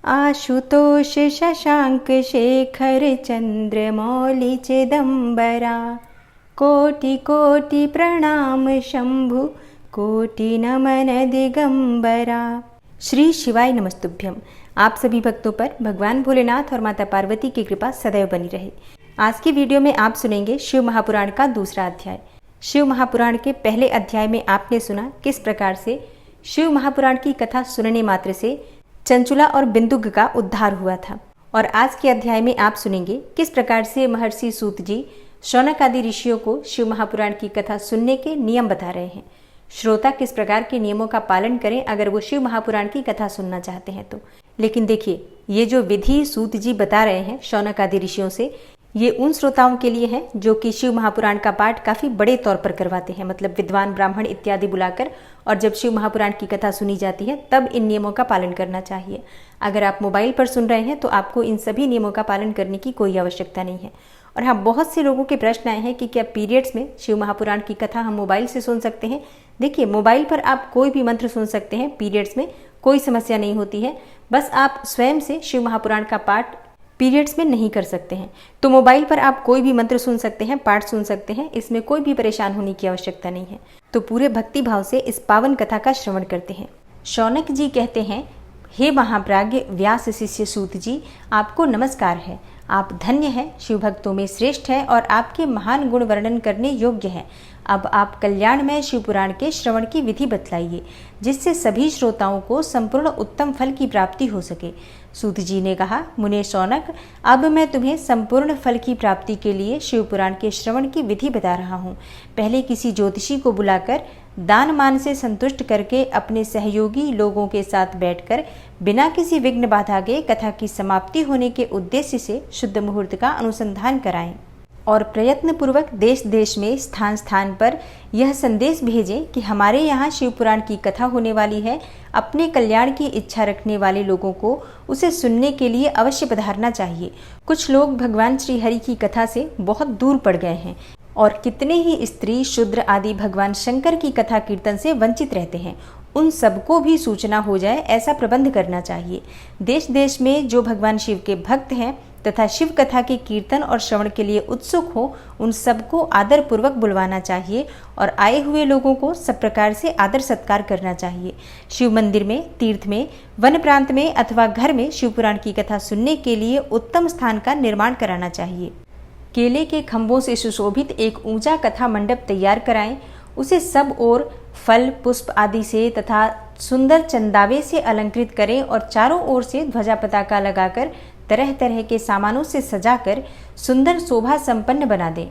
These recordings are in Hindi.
आशुतोष शशांक शेखर चंद्रमौलि चिदंबरा। कोटि कोटि प्रणाम शंभु, कोटि नमन दिगंबरा। श्री शिवाय नमस्तुभ्यम। आप सभी भक्तों पर भगवान भोलेनाथ और माता पार्वती की कृपा सदैव बनी रहे। आज की वीडियो में आप सुनेंगे शिव महापुराण का दूसरा अध्याय। शिव महापुराण के पहले अध्याय में आपने सुना किस प्रकार से शिव महापुराण की कथा सुनने मात्र से चंचुला और बिंदुक का उद्धार हुआ था। और आज के अध्याय में आप सुनेंगे किस प्रकार से महर्षि सूत जी शौनक आदि ऋषियों को शिव महापुराण की कथा सुनने के नियम बता रहे हैं। श्रोता किस प्रकार के नियमों का पालन करें अगर वो शिव महापुराण की कथा सुनना चाहते हैं तो। लेकिन देखिए, ये जो विधि सूत जी बता रहे हैं शौनक आदि ऋषियों से, ये उन श्रोताओं के लिए है जो कि शिव महापुराण का पाठ काफ़ी बड़े तौर पर करवाते हैं, मतलब विद्वान ब्राह्मण इत्यादि बुलाकर। और जब शिव महापुराण की कथा सुनी जाती है तब इन नियमों का पालन करना चाहिए। अगर आप मोबाइल पर सुन रहे हैं तो आपको इन सभी नियमों का पालन करने की कोई आवश्यकता नहीं है। और हाँ, बहुत से लोगों के प्रश्न आए हैं कि क्या पीरियड्स में शिव महापुराण की कथा हम मोबाइल से सुन सकते हैं। देखिए, मोबाइल पर आप कोई भी मंत्र सुन सकते हैं, पीरियड्स में कोई समस्या नहीं होती है। बस आप स्वयं से शिव महापुराण का पाठ पीरियड्स में नहीं कर सकते हैं। तो मोबाइल पर आप कोई भी मंत्र सुन सकते हैं, पाठ सुन सकते हैं, इसमें कोई भी परेशान होने की आवश्यकता नहीं है। तो पूरे भक्ति भाव से इस पावन कथा का श्रवण करते हैं। शौनक जी कहते हैं, हे महाप्राज्ञ व्यास शिष्य सूत जी, आपको नमस्कार है। आप धन्य हैं, शिव भक्तों में श्रेष्ठ है और आपके महान गुण वर्णन करने योग्य है। अब आप कल्याणमय शिव पुराण के श्रवण की विधि बतलाइए, जिससे सभी श्रोताओं को संपूर्ण उत्तम फल की प्राप्ति हो सके। सूत जी ने कहा, मुने शौनक, अब मैं तुम्हें संपूर्ण फल की प्राप्ति के लिए शिव पुराण के श्रवण की विधि बता रहा हूँ। पहले किसी ज्योतिषी को बुलाकर दान मान से संतुष्ट करके अपने सहयोगी लोगों के साथ बैठकर बिना किसी विघ्न बाधा के कथा की समाप्ति होने के उद्देश्य से शुद्ध मुहूर्त का अनुसंधान कराएं और प्रयत्न पूर्वक देश देश में स्थान स्थान पर यह संदेश भेजें कि हमारे यहाँ शिव पुराण की कथा होने वाली है। अपने कल्याण की इच्छा रखने वाले लोगों को उसे सुनने के लिए अवश्य पधारना चाहिए। कुछ लोग भगवान श्री हरि की कथा से बहुत दूर पड़ गए हैं और कितने ही स्त्री शूद्र आदि भगवान शंकर की कथा कीर्तन से वंचित रहते हैं। उन सबको भी सूचना हो जाए ऐसा प्रबंध करना चाहिए। देश देश में जो भगवान शिव के भक्त हैं तथा शिव कथा के कीर्तन और श्रवण के लिए उत्सुक हो, उन सबको आदर पूर्वक बुलवाना चाहिए और आए हुए लोगों को सब प्रकार से आदर सत्कार करना चाहिए। शिव मंदिर में, तीर्थ में, वन प्रांत में अथवा घर में शिव पुराण की कथा सुनने के लिए उत्तम स्थान का निर्माण कराना चाहिए। केले के खंभों से सुशोभित एक ऊंचा कथा मंडप तैयार कराएं। उसे सब ओर फल पुष्प आदि से तथा सुंदर चंदावे से अलंकृत करें और चारों ओर से ध्वजा पताका लगाकर तरह तरह के सामानों से सजाकर सुंदर शोभा संपन्न बना दें।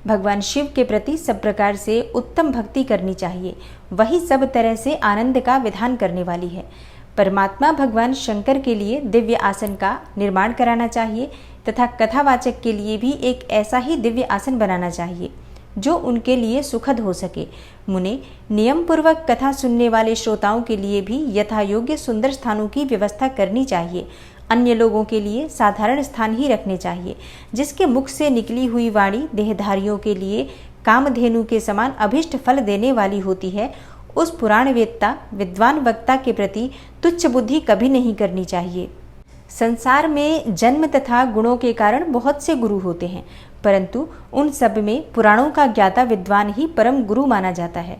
भगवान शिव के प्रति सब प्रकार से उत्तम भक्ति करनी चाहिए, वही सब तरह से आनंद का विधान करने वाली है। परमात्मा भगवान शंकर के लिए दिव्य आसन का निर्माण कराना चाहिए तथा कथावाचक के लिए भी एक ऐसा ही दिव्य आसन बनाना चाहिए जो उनके लिए सुखद हो सके। मुने, नियम पूर्वक कथा सुनने वाले श्रोताओं के लिए भी यथा योग्य सुंदर स्थानों की व्यवस्था करनी चाहिए। अन्य लोगों के लिए साधारण स्थान ही रखने चाहिए। जिसके मुख से निकली हुई वाणी देहधारियों के लिए कामधेनु के समान अभिष्ट फल देने वाली होती है, उस पुराण वेत्ता विद्वान वक्ता के प्रति तुच्छ बुद्धि कभी नहीं करनी चाहिए। संसार में जन्म तथा गुणों के कारण बहुत से गुरु होते हैं, परंतु उन सब में पुराणों का ज्ञाता विद्वान ही परम गुरु माना जाता है।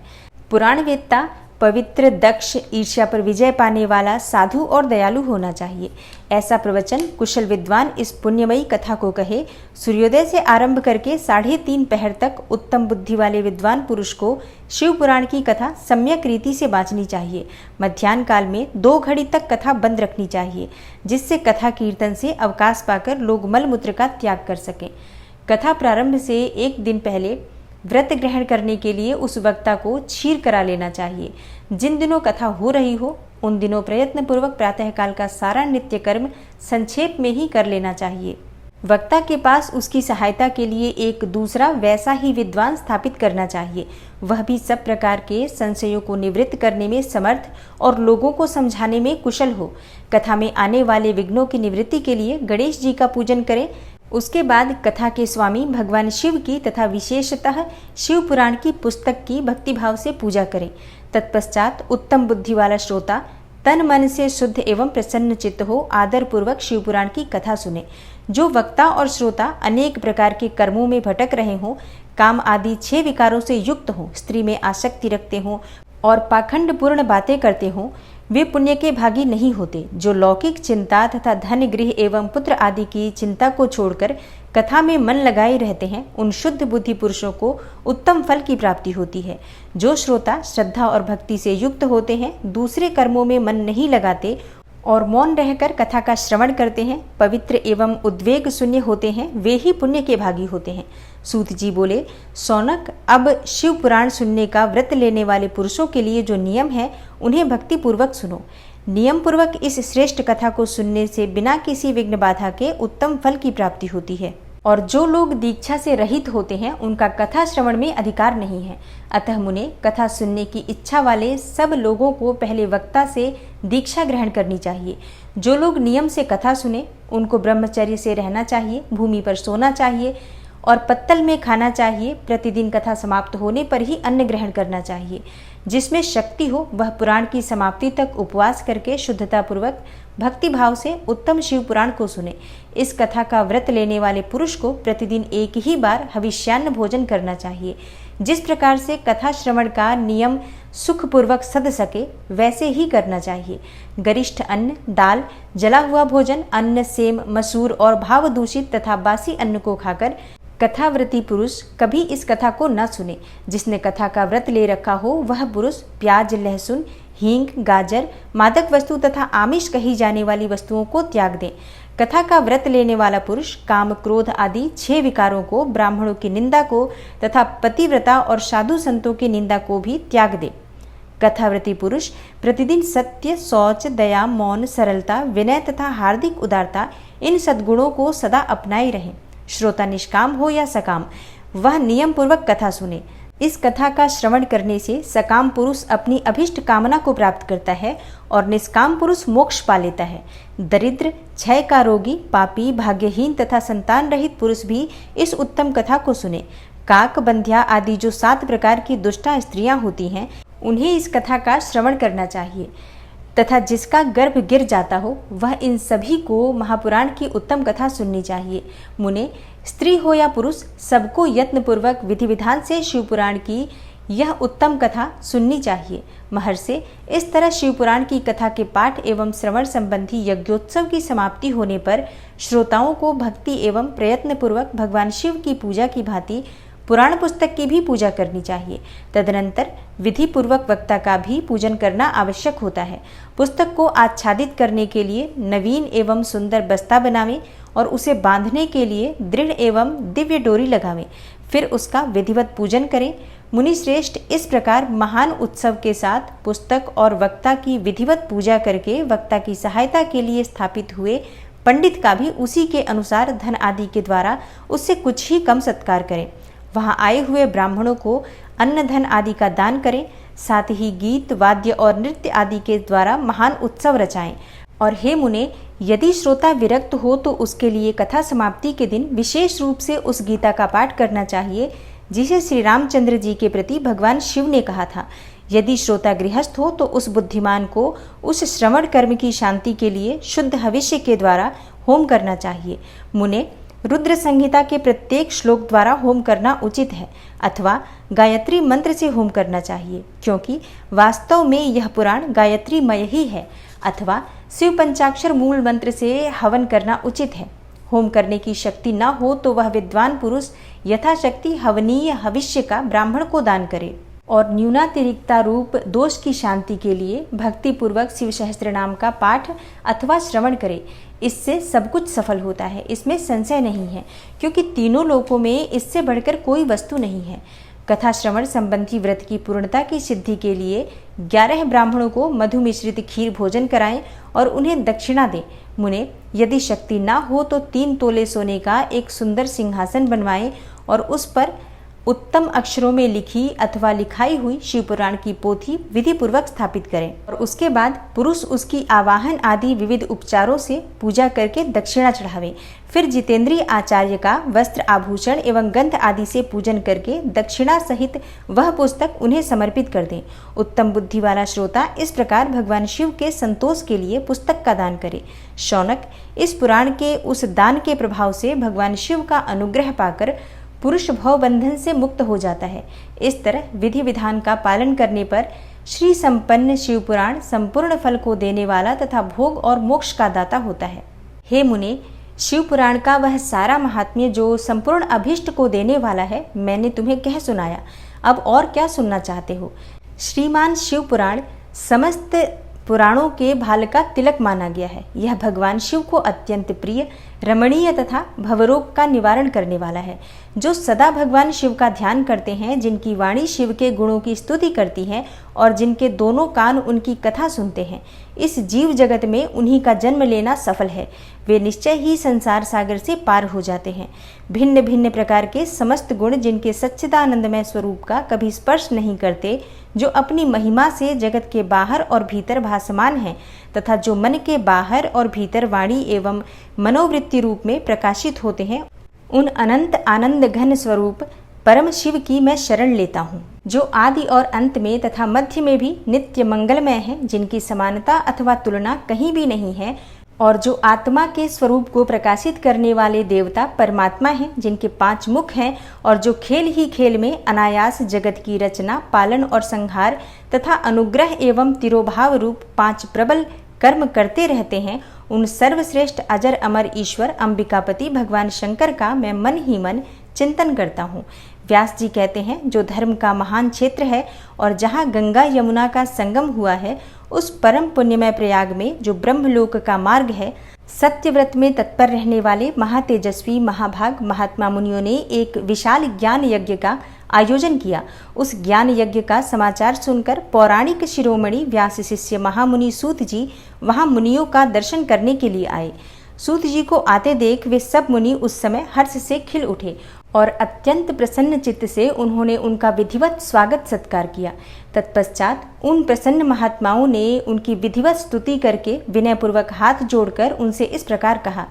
पुराण वेत्ता पवित्र, दक्ष, ईर्ष्या पर विजय पाने वाला, साधु और दयालु होना चाहिए। ऐसा प्रवचन कुशल विद्वान इस पुण्यमयी कथा को कहे। सूर्योदय से आरंभ करके 3:30 पहर तक उत्तम बुद्धि वाले विद्वान पुरुष को शिव पुराण की कथा सम्यक रीति से बांचनी चाहिए। मध्याह्न काल में 2 घड़ी तक कथा बंद रखनी चाहिए, जिससे कथा कीर्तन से अवकाश पाकर लोग मल मूत्र का त्याग कर सकें। कथा प्रारंभ से एक दिन पहले व्रत ग्रहण करने के लिए उस वक्ता को क्षीर करा लेना चाहिए। जिन दिनों कथा हो रही हो उन दिनों प्रयत्न पूर्वक प्रातःकाल का सारा नित्य कर्म संक्षेप में ही कर लेना चाहिए। वक्ता के पास उसकी सहायता के लिए एक दूसरा वैसा ही विद्वान स्थापित करना चाहिए, वह भी सब प्रकार के संशयों को निवृत्त करने में समर्थ और लोगों को समझाने में कुशल हो। कथा में आने वाले विघ्नों की निवृत्ति के लिए गणेश जी का पूजन करें। उसके बाद कथा के स्वामी भगवान शिव की तथा विशेषतः शिव पुराण की पुस्तक की भक्तिभाव से पूजा करें। तत्पश्चात उत्तम बुद्धि वाला श्रोता तन मन से शुद्ध एवं प्रसन्न चित्त हो, आदर पूर्वक शिवपुराण की कथा सुने। जो वक्ता और श्रोता अनेक प्रकार के कर्मों में भटक रहे हों, काम आदि 6 विकारों से युक्त हों, स्त्री में आसक्ति रखते हों और पाखंड पूर्ण बातें करते हों, वे पुण्य के भागी नहीं होते। जो लौकिक चिंता तथा धन गृह एवं पुत्र आदि की चिंता को छोड़कर कथा में मन लगाए रहते हैं, उन शुद्ध बुद्धि पुरुषों को उत्तम फल की प्राप्ति होती है। जो श्रोता श्रद्धा और भक्ति से युक्त होते हैं, दूसरे कर्मों में मन नहीं लगाते और मौन रहकर कथा का श्रवण करते हैं, पवित्र एवं उद्वेग शून्य होते हैं, वे ही पुण्य के भागी होते हैं। सूत जी बोले, सौनक, अब शिव पुराण सुनने का व्रत लेने वाले पुरुषों के लिए जो नियम है, उन्हें भक्ति पूर्वक सुनो। नियम पूर्वक इस श्रेष्ठ कथा को सुनने से बिना किसी विघ्न बाधा के उत्तम फल की प्राप्ति होती है। और जो लोग दीक्षा से रहित होते हैं, उनका कथा श्रवण में अधिकार नहीं है। अतः मुने, कथा सुनने की इच्छा वाले सब लोगों को पहले वक्ता से दीक्षा ग्रहण करनी चाहिए। जो लोग नियम से कथा सुने, उनको ब्रह्मचर्य से रहना चाहिए, भूमि पर सोना चाहिए और पत्तल में खाना चाहिए। प्रतिदिन कथा समाप्त होने पर ही अन्न ग्रहण करना चाहिए। जिसमें शक्ति हो, वह पुराण की समाप्ति तक उपवास करके शुद्धता पूर्वक भक्ति भाव से उत्तम शिव पुराण को सुने। इस कथा का व्रत लेने वाले पुरुष को प्रतिदिन एक ही बार हविष्यान्न भोजन करना चाहिए। जिस प्रकार से कथा श्रवण का नियम सुखपूर्वक सध सके, वैसे ही करना चाहिए। गरिष्ठ अन्न, दाल, जला हुआ भोजन, अन्न, सेम, मसूर और भाव दूषित तथा बासी अन्न को खाकर कथाव्रती पुरुष कभी इस कथा को न सुने। जिसने कथा का व्रत ले रखा हो, वह पुरुष प्याज, लहसुन, हींग, गाजर, मादक वस्तु तथा आमिष कही जाने वाली वस्तुओं को त्याग दे। कथा का व्रत लेने वाला पुरुष काम, क्रोध आदि 6 विकारों को, ब्राह्मणों की निंदा को तथा पतिव्रता और साधु संतों की निंदा को भी त्याग दे। कथाव्रती पुरुष प्रतिदिन सत्य, शौच, दया, मौन, सरलता, विनय तथा हार्दिक उदारता, इन सद्गुणों को सदा अपनाए रहे। श्रोता निष्काम हो या सकाम, वह नियम पूर्वक कथा सुने। इस कथा का श्रवण करने से सकाम पुरुष अपनी अभिष्ट कामना को प्राप्त करता है और निष्काम पुरुष मोक्ष पा लेता है। दरिद्र, क्षय का रोगी, पापी, भाग्यहीन तथा संतान रहित पुरुष भी इस उत्तम कथा को सुने। काक, बंध्या आदि जो 7 प्रकार की दुष्टा स्त्रियां होती हैं, उन्हें इस कथा का श्रवण करना चाहिए तथा जिसका गर्भ गिर जाता हो, वह इन सभी को महापुराण की उत्तम कथा सुननी चाहिए। मुने, स्त्री हो या पुरुष, सबको यत्नपूर्वक विधि विधान से शिवपुराण की यह उत्तम कथा सुननी चाहिए। महर्षि, इस तरह शिवपुराण की कथा के पाठ एवं श्रवण संबंधी यज्ञोत्सव की समाप्ति होने पर श्रोताओं को भक्ति एवं प्रयत्न पूर्वक भगवान शिव की पूजा की भांति पुराण पुस्तक की भी पूजा करनी चाहिए। तदनंतर विधि पूर्वक वक्ता का भी पूजन करना आवश्यक होता है। पुस्तक को आच्छादित करने के लिए नवीन एवं सुंदर बस्ता बनावें और उसे बांधने के लिए दृढ़ एवं दिव्य डोरी लगावें। फिर उसका विधिवत पूजन करें। मुनि श्रेष्ठ, इस प्रकार महान उत्सव के साथ पुस्तक और वक्ता की विधिवत पूजा करके वक्ता की सहायता के लिए स्थापित हुए पंडित का भी उसी के अनुसार धन आदि के द्वारा उससे कुछ ही कम सत्कार करें। वहां आए हुए ब्राह्मणों को अन्न धन आदि का दान करें। साथ ही गीत, वाद्य और नृत्य आदि के द्वारा महान उत्सव रचाएं। और हे मुने, यदि श्रोता विरक्त हो तो उसके लिए कथा समाप्ति के दिन विशेष रूप से उस गीता का पाठ करना चाहिए जिसे श्री रामचंद्र जी के प्रति भगवान शिव ने कहा था। यदि श्रोता गृहस्थ हो तो उस बुद्धिमान को उस श्रवण कर्म की शांति के लिए शुद्ध हविष्य के द्वारा होम करना चाहिए। मुने, रुद्र संहिता के प्रत्येक श्लोक द्वारा होम करना उचित है अथवा गायत्री मंत्र से होम करना चाहिए, क्योंकि वास्तव में यह पुराण गायत्रीमय ही है। अथवा शिव पंचाक्षर मूल मंत्र से हवन करना उचित है। होम करने की शक्ति न हो तो वह विद्वान पुरुष यथाशक्ति हवनीय हविष्य का ब्राह्मण को दान करे और न्यूनातिरिक्ता रूप दोष की शांति के लिए भक्ति पूर्वक शिव सहस्त्रनाम का पाठ अथवा श्रवण करे। इससे सब कुछ सफल होता है, इसमें संशय नहीं है, क्योंकि तीनों लोकों में इससे बढ़कर कोई वस्तु नहीं है। कथा श्रवण संबंधी व्रत की पूर्णता की सिद्धि के लिए 11 ब्राह्मणों को मधु मिश्रित खीर भोजन कराएं और उन्हें दक्षिणा दें। मुने, यदि शक्ति ना हो तो 3 तोले सोने का एक सुंदर सिंहासन बनवाएं और उस पर उत्तम अक्षरों में लिखी अथवा लिखाई हुई शिवपुराण की पोथी विधि पूर्वक स्थापित करें और उसके बाद पुरुष उसकी आवाहन आदि विविध उपचारों से पूजा करके दक्षिणा चढ़ावें। फिर जितेंद्रीय आचार्य का वस्त्र आभूषण एवं गंध आदि से पूजन करके दक्षिणा सहित वह पुस्तक उन्हें समर्पित कर दें। उत्तम बुद्धि वाला श्रोता इस प्रकार भगवान शिव के संतोष के लिए पुस्तक का दान करे। शौनक, इस पुराण के उस दान के प्रभाव से भगवान शिव का अनुग्रह पाकर पुरुष भव बंधन से मुक्त हो जाता है। इस तरह विधि विधान का पालन करने पर श्री संपन्न शिवपुराण संपूर्ण फल को देने वाला तथा भोग और मोक्ष का दाता होता है। हे मुने, शिवपुराण का वह सारा महात्म्य जो संपूर्ण अभीष्ट को देने वाला है मैंने तुम्हें कह सुनाया। अब और क्या सुनना चाहते हो? श्रीमान शिवपुराण समस्त पुराणों के भाल का तिलक माना गया है। यह भगवान शिव को अत्यंत प्रिय, रमणीय तथा भवरोग का निवारण करने वाला है। जो सदा भगवान शिव का ध्यान करते हैं, जिनकी वाणी शिव के गुणों की स्तुति करती है और जिनके दोनों कान उनकी कथा सुनते हैं, इस जीव जगत में उन्हीं का जन्म लेना सफल है। वे निश्चय ही संसार सागर से पार हो जाते हैं। भिन्न भिन्न प्रकार के समस्त गुण जिनके सच्चिदानंदमय स्वरूप का कभी स्पर्श नहीं करते, जो अपनी महिमा से जगत के बाहर और भीतर भासमान हैं तथा जो मन के बाहर और भीतर वाणी एवं मनोवृत्ति रूप में प्रकाशित होते हैं, उन अनंत आनंद घन स्वरूप परम शिव की मैं शरण लेता हूँ, जो आदि और अंत में तथा मध्य में भी नित्य मंगलमय है, जिनकी समानता अथवा तुलना कहीं भी नहीं है, और जो आत्मा के स्वरूप को प्रकाशित करने वाले देवता परमात्मा हैं, जिनके 5 मुख हैं और जो खेल ही खेल में अनायास जगत की रचना, पालन और संहार तथा अनुग्रह एवं तिरोभाव रूप 5 प्रबल कर्म करते रहते हैं, उन सर्वश्रेष्ठ अजर अमर ईश्वर अंबिकापति भगवान शंकर का मैं मन ही मन चिंतन करता हूँ। व्यास जी कहते हैं, जो धर्म का महान क्षेत्र है और जहाँ गंगा यमुना का संगम हुआ है, उस परम पुण्यमय प्रयाग में जो ब्रह्मलोक का मार्ग है, सत्यव्रत में तत्पर रहने वाले महातेजस्वी महाभाग महात्मा मुनियों ने एक विशाल ज्ञान यज्ञ का आयोजन किया। उस ज्ञान यज्ञ का समाचार सुनकर पौराणिक शिरोमणि व्यास शिष्य महामुनि सूत जी वहां मुनियों का दर्शन करने के लिए आए। सूत जी को आते देख वे सब मुनि उस समय हर्ष से खिल उठे और अत्यंत प्रसन्न चित्त से उन्होंने उनका विधिवत स्वागत सत्कार किया। तत्पश्चात उन प्रसन्न महात्माओं ने उनकी विधिवत स्तुति करके विनयपूर्वक हाथ जोड़कर उनसे इस प्रकार कहा,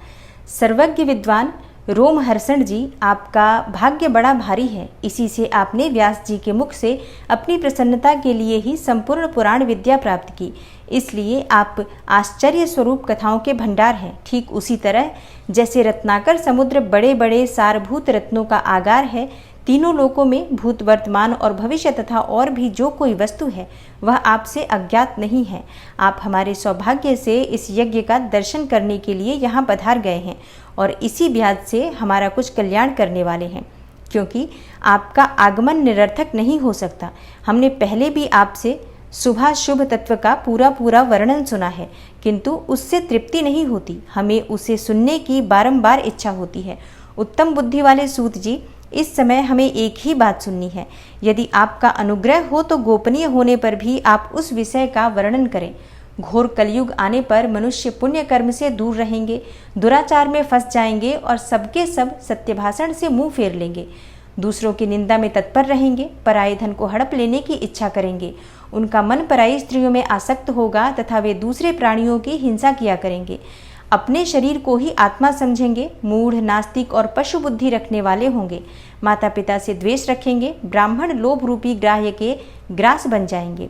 सर्वज्ञ विद्वान रोमहर्षण जी, आपका भाग्य बड़ा भारी है। इसी से आपने व्यास जी के मुख से अपनी प्रसन्नता के लिए ही संपूर्ण पुराण विद्या प्राप्त की, इसलिए आप आश्चर्य स्वरूप कथाओं के भंडार हैं। ठीक उसी तरह जैसे रत्नाकर समुद्र बड़े बड़े सारभूत रत्नों का आगार है, तीनों लोकों में भूत वर्तमान और भविष्य तथा और भी जो कोई वस्तु है वह आपसे अज्ञात नहीं है। आप हमारे सौभाग्य से इस यज्ञ का दर्शन करने के लिए यहाँ पधार गए हैं और इसी ब्याज से हमारा कुछ कल्याण करने वाले हैं, क्योंकि आपका आगमन निरर्थक नहीं हो सकता। हमने पहले भी आपसे शुभाशुभ तत्व का पूरा पूरा वर्णन सुना है, किंतु उससे तृप्ति नहीं होती, हमें उसे सुनने की बारंबार इच्छा होती है। उत्तम बुद्धि वाले सूत जी, इस समय हमें एक ही बात सुननी है। यदि आपका अनुग्रह हो तो गोपनीय होने पर भी आप उस विषय का वर्णन करें। घोर कलयुग आने पर मनुष्य पुण्य कर्म से दूर रहेंगे, दुराचार में फंस जाएंगे और सबके सब सत्यभाषण से मुंह फेर लेंगे, दूसरों की निंदा में तत्पर रहेंगे, पराये धन को हड़प लेने की इच्छा करेंगे, उनका मन पराई स्त्रियों में आसक्त होगा तथा वे दूसरे प्राणियों की हिंसा किया करेंगे, अपने शरीर को ही आत्मा समझेंगे, मूढ़, नास्तिक और पशु बुद्धि रखने वाले होंगे, माता पिता से द्वेष रखेंगे, ब्राह्मण लोभ रूपी ग्राह्य के ग्रास बन जाएंगे,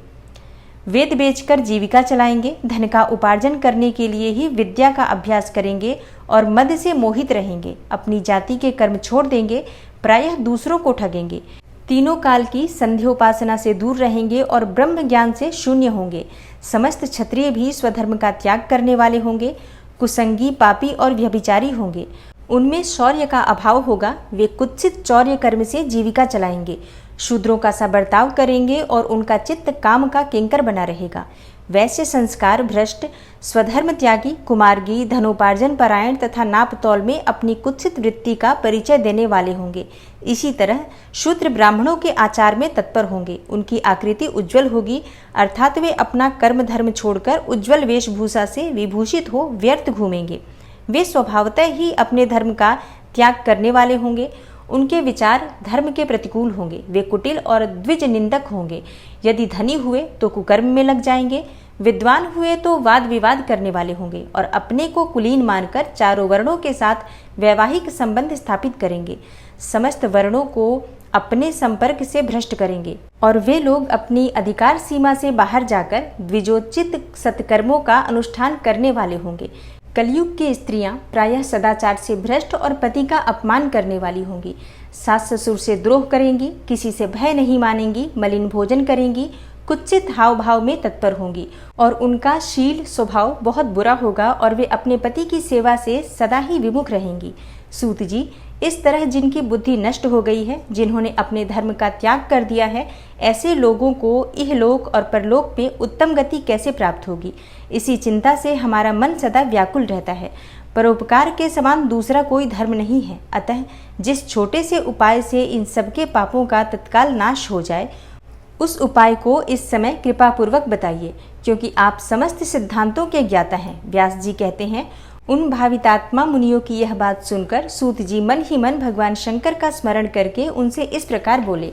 वेद बेचकर जीविका चलाएंगे, धन का उपार्जन करने के लिए ही विद्या का अभ्यास करेंगे और मद से मोहित रहेंगे, अपनी जाति के कर्म छोड़ देंगे, प्रायः दूसरों को ठगेंगे, तीनों काल की संध्योपासना से दूर रहेंगे और ब्रह्म ज्ञान से शून्य होंगे। समस्त क्षत्रिय भी स्वधर्म का त्याग करने वाले होंगे, कुसंगी, पापी और व्यभिचारी होंगे, उनमें शौर्य का अभाव होगा, वे कुत्सित चौर्य कर्म से जीविका चलाएंगे, शूद्रों का सा बर्ताव करेंगे और उनका चित्त काम का किंकर बना रहेगा। वैश्य संस्कार भ्रष्ट, स्वधर्म त्यागी, कुमार्गी, धनोपार्जन परायण तथा नाप तौल में अपनी कुत्सित वृत्ति का परिचय देने वाले होंगे। इसी तरह शूद्र ब्राह्मणों के आचार में तत्पर होंगे, उनकी आकृति उज्ज्वल होगी, अर्थात वे अपना कर्म धर्म छोड़कर उज्ज्वल वेशभूषा से विभूषित हो व्यर्थ घूमेंगे। वे स्वभावतः ही अपने धर्म का त्याग करने वाले होंगे, उनके विचार धर्म के प्रतिकूल होंगे, वे कुटिल और द्विज निंदक होंगे। यदि धनी हुए तो कुकर्म में लग जाएंगे, विद्वान हुए तो वाद विवाद करने वाले होंगे और अपने को कुलीन मानकर चारों वर्णों के साथ वैवाहिक संबंध स्थापित करेंगे। समस्त वर्णों को अपने संपर्क से भ्रष्ट करेंगे और वे लोग अपनी अधिकार सीमा से बाहर जाकर द्विजोचित सत्कर्मों का अनुष्ठान करने वाले होंगे। कलयुग की स्त्रियां प्रायः सदाचार से भ्रष्ट और पति का अपमान करने वाली होंगी। सास ससुर से द्रोह करेंगी, किसी से भय नहीं मानेंगी, मलिन भोजन करेंगी, कुत्सित हाव भाव में तत्पर होंगी और उनका शील स्वभाव बहुत बुरा होगा और वे अपने पति की सेवा से सदा ही विमुख रहेंगी। सूत जी, इस तरह जिनकी बुद्धि नष्ट हो गई है, जिन्होंने अपने धर्म का त्याग कर दिया है, ऐसे लोगों को इहलोक और परलोक में उत्तम गति कैसे प्राप्त होगी, इसी चिंता से हमारा मन सदा व्याकुल रहता है। परोपकार के समान दूसरा कोई धर्म नहीं है। अतः जिस छोटे से उपाय से इन सबके पापों का तत्काल नाश हो जाए, उस उपाय को इस समय कृपा पूर्वक बताइए, क्योंकि आप समस्त सिद्धांतों के ज्ञाता हैं। व्यास जी कहते हैं, उन भावितात्मा मुनियों की यह बात सुनकर सूत जी मन ही मन भगवान शंकर का स्मरण करके उनसे इस प्रकार बोले।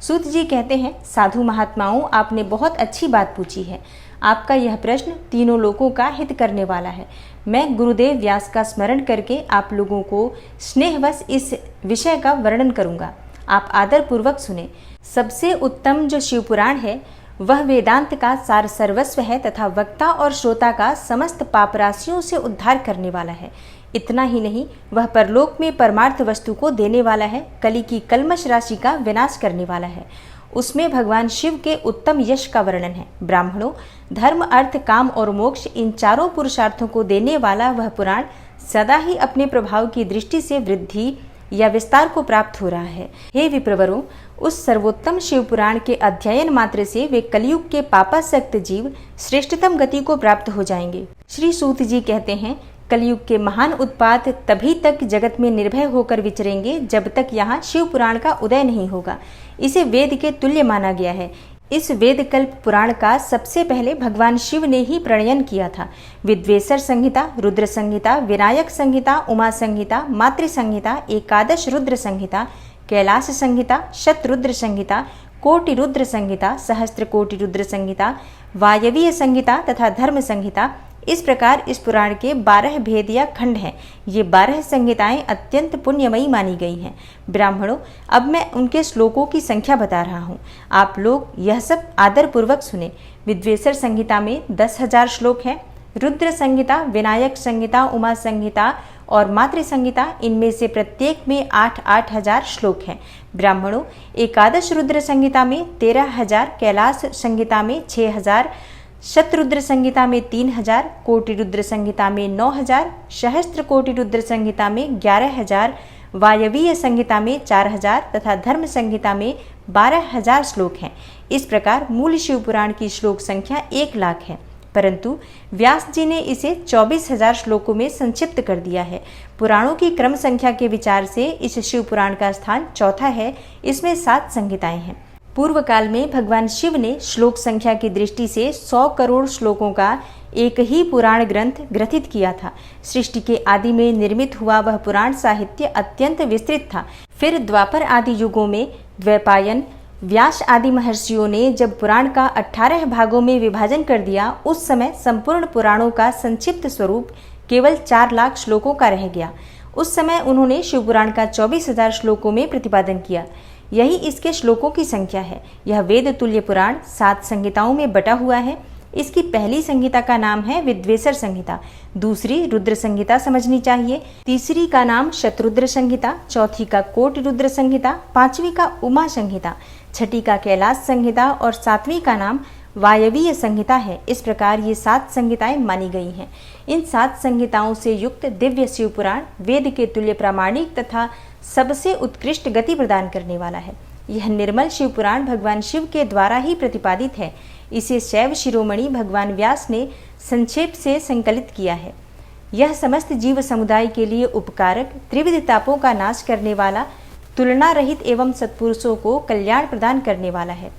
सूत जी कहते हैं, साधु महात्माओं, आपने बहुत अच्छी बात पूछी है। आपका यह प्रश्न तीनों लोगों का हित करने वाला है। मैं गुरुदेव व्यास का स्मरण करके आप लोगों को स्नेहवश इस विषय का वर्णन करूंगा। आप आदर पूर्वक सुने। सबसे उत्तम जो शिवपुराण है वह वेदांत का सार सर्वस्व है तथा वक्ता और श्रोता का समस्त पापराशियों से उद्धार करने वाला है। इतना ही नहीं, वह परलोक में परमार्थ वस्तु को देने वाला है, कली की कल्मश राशि का विनाश करने वाला है। उसमें भगवान शिव के उत्तम यश का वर्णन है। ब्राह्मणों, धर्म, अर्थ, काम और मोक्ष, इन चारों पुरुषार्थों को देने वाला वह पुराण सदा ही अपने प्रभाव की दृष्टि से वृद्धि या विस्तार को प्राप्त हो रहा है। हे विप्रवरों, उस सर्वोत्तम शिव पुराण के अध्ययन मात्र से वे कलयुग के पापासक्त जीव श्रेष्ठतम गति को प्राप्त हो जाएंगे। श्री सूत जी कहते हैं, कलयुग के महान उत्पात तभी तक जगत में निर्भय होकर विचरेंगे जब तक यहाँ शिव पुराण का उदय नहीं होगा। इसे वेद के तुल्य माना गया है। इस वेदकल्प पुराण का सबसे पहले भगवान शिव ने ही प्रणयन किया था। विद्वेश्वर संहिता, रुद्र संहिता, विनायक संहिता, उमा संहिता, मातृ संहिता, एकादश रुद्र संहिता, कैलाश संहिता, शतरुद्र संहिता, कोटि रुद्र संहिता, सहस्त्र कोटि रुद्र संहिता, वायवीय संहिता तथा धर्म संहिता, इस प्रकार इस पुराण के 12 भेद या खंड हैं। ये 12 संहिताएं अत्यंत पुण्यमयी मानी गई हैं। ब्राह्मणों, अब मैं उनके श्लोकों की संख्या बता रहा हूँ। आप लोग यह सब आदर पूर्वक सुने। विद्वेश्वर संहिता में 10,000 श्लोक हैं। रुद्र संहिता, विनायक संहिता, उमा संहिता और मातृ संहिता, इनमें से प्रत्येक में 8-8 हजार श्लोक हैं। ब्राह्मणों, एकादश रुद्र संहिता में 13,000, कैलाश संहिता में 6,000, शतरुद्र संहिता में 3,000, कोटि रुद्र संहिता में 9,000, सहस्त्र कोटि रुद्र संहिता में 11,000, वायवीय संहिता में 4,000 तथा धर्म संहिता में 12,000 श्लोक हैं। इस प्रकार मूल शिव पुराण की श्लोक संख्या 1 लाख है, परंतु व्यास जी ने इसे 24,000 श्लोकों में संक्षिप्त कर दिया है। पुराणों की क्रम संख्या के विचार से इस शिव पुराण का स्थान चौथा है। इसमें 7 संहिताएं हैं। पूर्व काल में भगवान शिव ने श्लोक संख्या की दृष्टि से 100 करोड़ श्लोकों का एक ही पुराण ग्रंथ ग्रथित किया था। सृष्टि के आदि में निर्मित हुआ वह पुराण साहित्य अत्यंत विस्तृत था। फिर द्वापर आदि युगों में द्वैपायन, व्यास आदि महर्षियों ने जब पुराण का 18 भागों में विभाजन कर दिया, उस समय संपूर्ण पुराणों का संक्षिप्त स्वरूप केवल 4 लाख श्लोकों का रह गया। उस समय उन्होंने शिव पुराण का 24,000 श्लोकों में प्रतिपादन किया। यही इसके श्लोकों की संख्या है। यह वेद तुल्य पुराण 7 संहिताओं में बटा हुआ है। इसकी पहली संहिता का नाम है विद्वेश्वर संहिता, दूसरी रुद्र संहिता समझनी चाहिए, तीसरी का नाम शतरुद्र संहिता, चौथी का कोटि रुद्र संहिता, पांचवी का उमा संहिता, छठी का कैलाश संहिता और 7वीं का नाम वायवीय संहिता है। इस प्रकार ये 7 संहिताएं मानी गई हैं। इन 7 संहिताओं से युक्त दिव्य शिव पुराण वेद के तुल्य प्रामाणिक तथा सबसे उत्कृष्ट गति प्रदान करने वाला है। यह निर्मल शिव पुराण भगवान शिव के द्वारा ही प्रतिपादित है। इसे शैव शिरोमणि भगवान व्यास ने संक्षेप से संकलित किया है। यह समस्त जीव समुदाय के लिए उपकारक, त्रिविध तापों का नाश करने वाला, तुलना रहित एवं सत्पुरुषों को कल्याण प्रदान करने वाला है।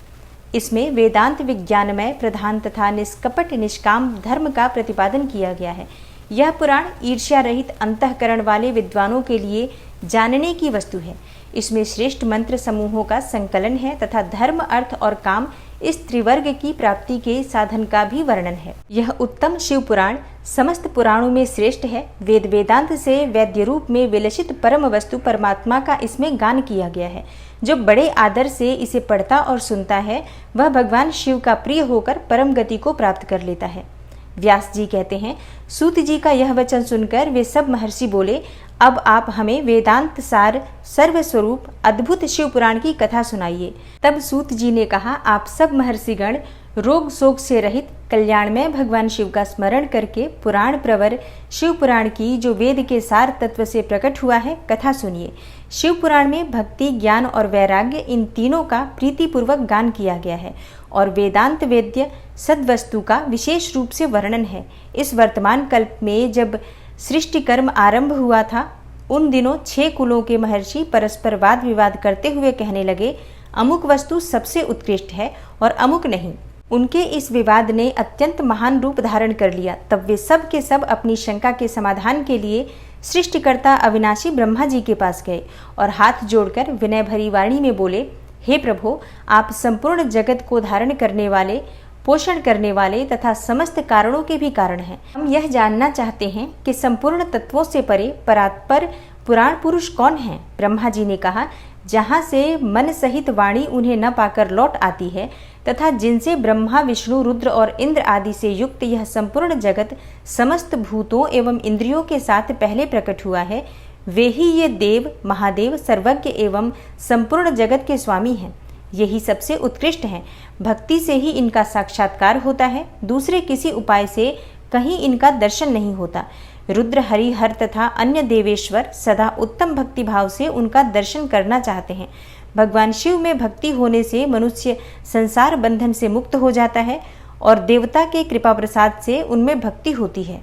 इसमें वेदांत विज्ञानमय प्रधान तथा निष्कपट निष्काम धर्म का प्रतिपादन किया गया है। यह पुराण ईर्ष्या रहित अंतःकरण वाले विद्वानों के लिए जानने की वस्तु है। इसमें श्रेष्ठ मंत्र समूहों का संकलन है तथा धर्म, अर्थ और काम इस त्रिवर्ग की प्राप्ति के साधन का भी वर्णन है। यह उत्तम शिव पुराण समस्त पुराणों में श्रेष्ठ है। वेद वेदांत से वैद्य रूप में विलसित परम वस्तु परमात्मा का इसमें गान किया गया है। जो बड़े आदर से इसे पढ़ता और सुनता है वह भगवान शिव का प्रिय होकर परम गति को प्राप्त कर लेता है। व्यास जी कहते हैं, सूत जी का यह वचन सुनकर वे सब महर्षि बोले, अब आप हमें वेदांत सार सर्वस्वरूप अद्भुत शिव पुराण की कथा सुनाइए। तब सूत जी ने कहा, आप सब महर्षिगण रोग शोक से रहित कल्याणमय भगवान शिव का स्मरण करके पुराण प्रवर शिव पुराण की जो वेद के सार तत्व से प्रकट हुआ है कथा सुनिए। शिव पुराण में भक्ति, ज्ञान और वैराग्य इन तीनों का प्रीतिपूर्वक गान किया गया है और वेदांत वेद्य सद्वस्तु का विशेष रूप से वर्णन है। इस वर्तमान कल्प में जब सृष्टि कर्म आरंभ हुआ था, उन दिनों 6 कुलों के महर्षि परस्पर वाद विवाद करते हुए कहने लगे, अमुक वस्तु सबसे उत्कृष्ट है और अमुक नहीं। उनके इस विवाद ने अत्यंत महान रूप धारण कर लिया। तब वे सब के सब अपनी शंका के समाधान के लिए सृष्टिकर्ता अविनाशी ब्रह्मा जी के पास गए और हाथ जोड़कर विनय भरी वाणी में बोले, हे प्रभु, आप संपूर्ण जगत को धारण करने वाले, पोषण करने वाले तथा समस्त कारणों के भी कारण हैं। हम यह जानना चाहते हैं कि संपूर्ण तत्वों से परे परात्पर पुराण पुरुष कौन है। ब्रह्मा जी ने कहा, जहाँ से मन सहित वाणी उन्हें न पाकर लौट आती है तथा जिनसे ब्रह्मा, विष्णु, रुद्र और इंद्र आदि से युक्त यह संपूर्ण जगत समस्त भूतों एवं इंद्रियों के साथ पहले प्रकट हुआ है, वे ही ये देव, महादेव, सर्वज्ञ एवं संपूर्ण जगत के स्वामी हैं। यही सबसे उत्कृष्ट हैं। भक्ति से ही इनका साक्षात्कार होता है, दूसरे किसी उपाय से कहीं इनका दर्शन नहीं होता। रुद्र, हरि, हर तथा अन्य देवेश्वर सदा उत्तम भक्ति भाव से उनका दर्शन करना चाहते हैं। भगवान शिव में भक्ति होने से मनुष्य संसार बंधन से मुक्त हो जाता है और देवता के कृपा प्रसाद से उनमें भक्ति होती है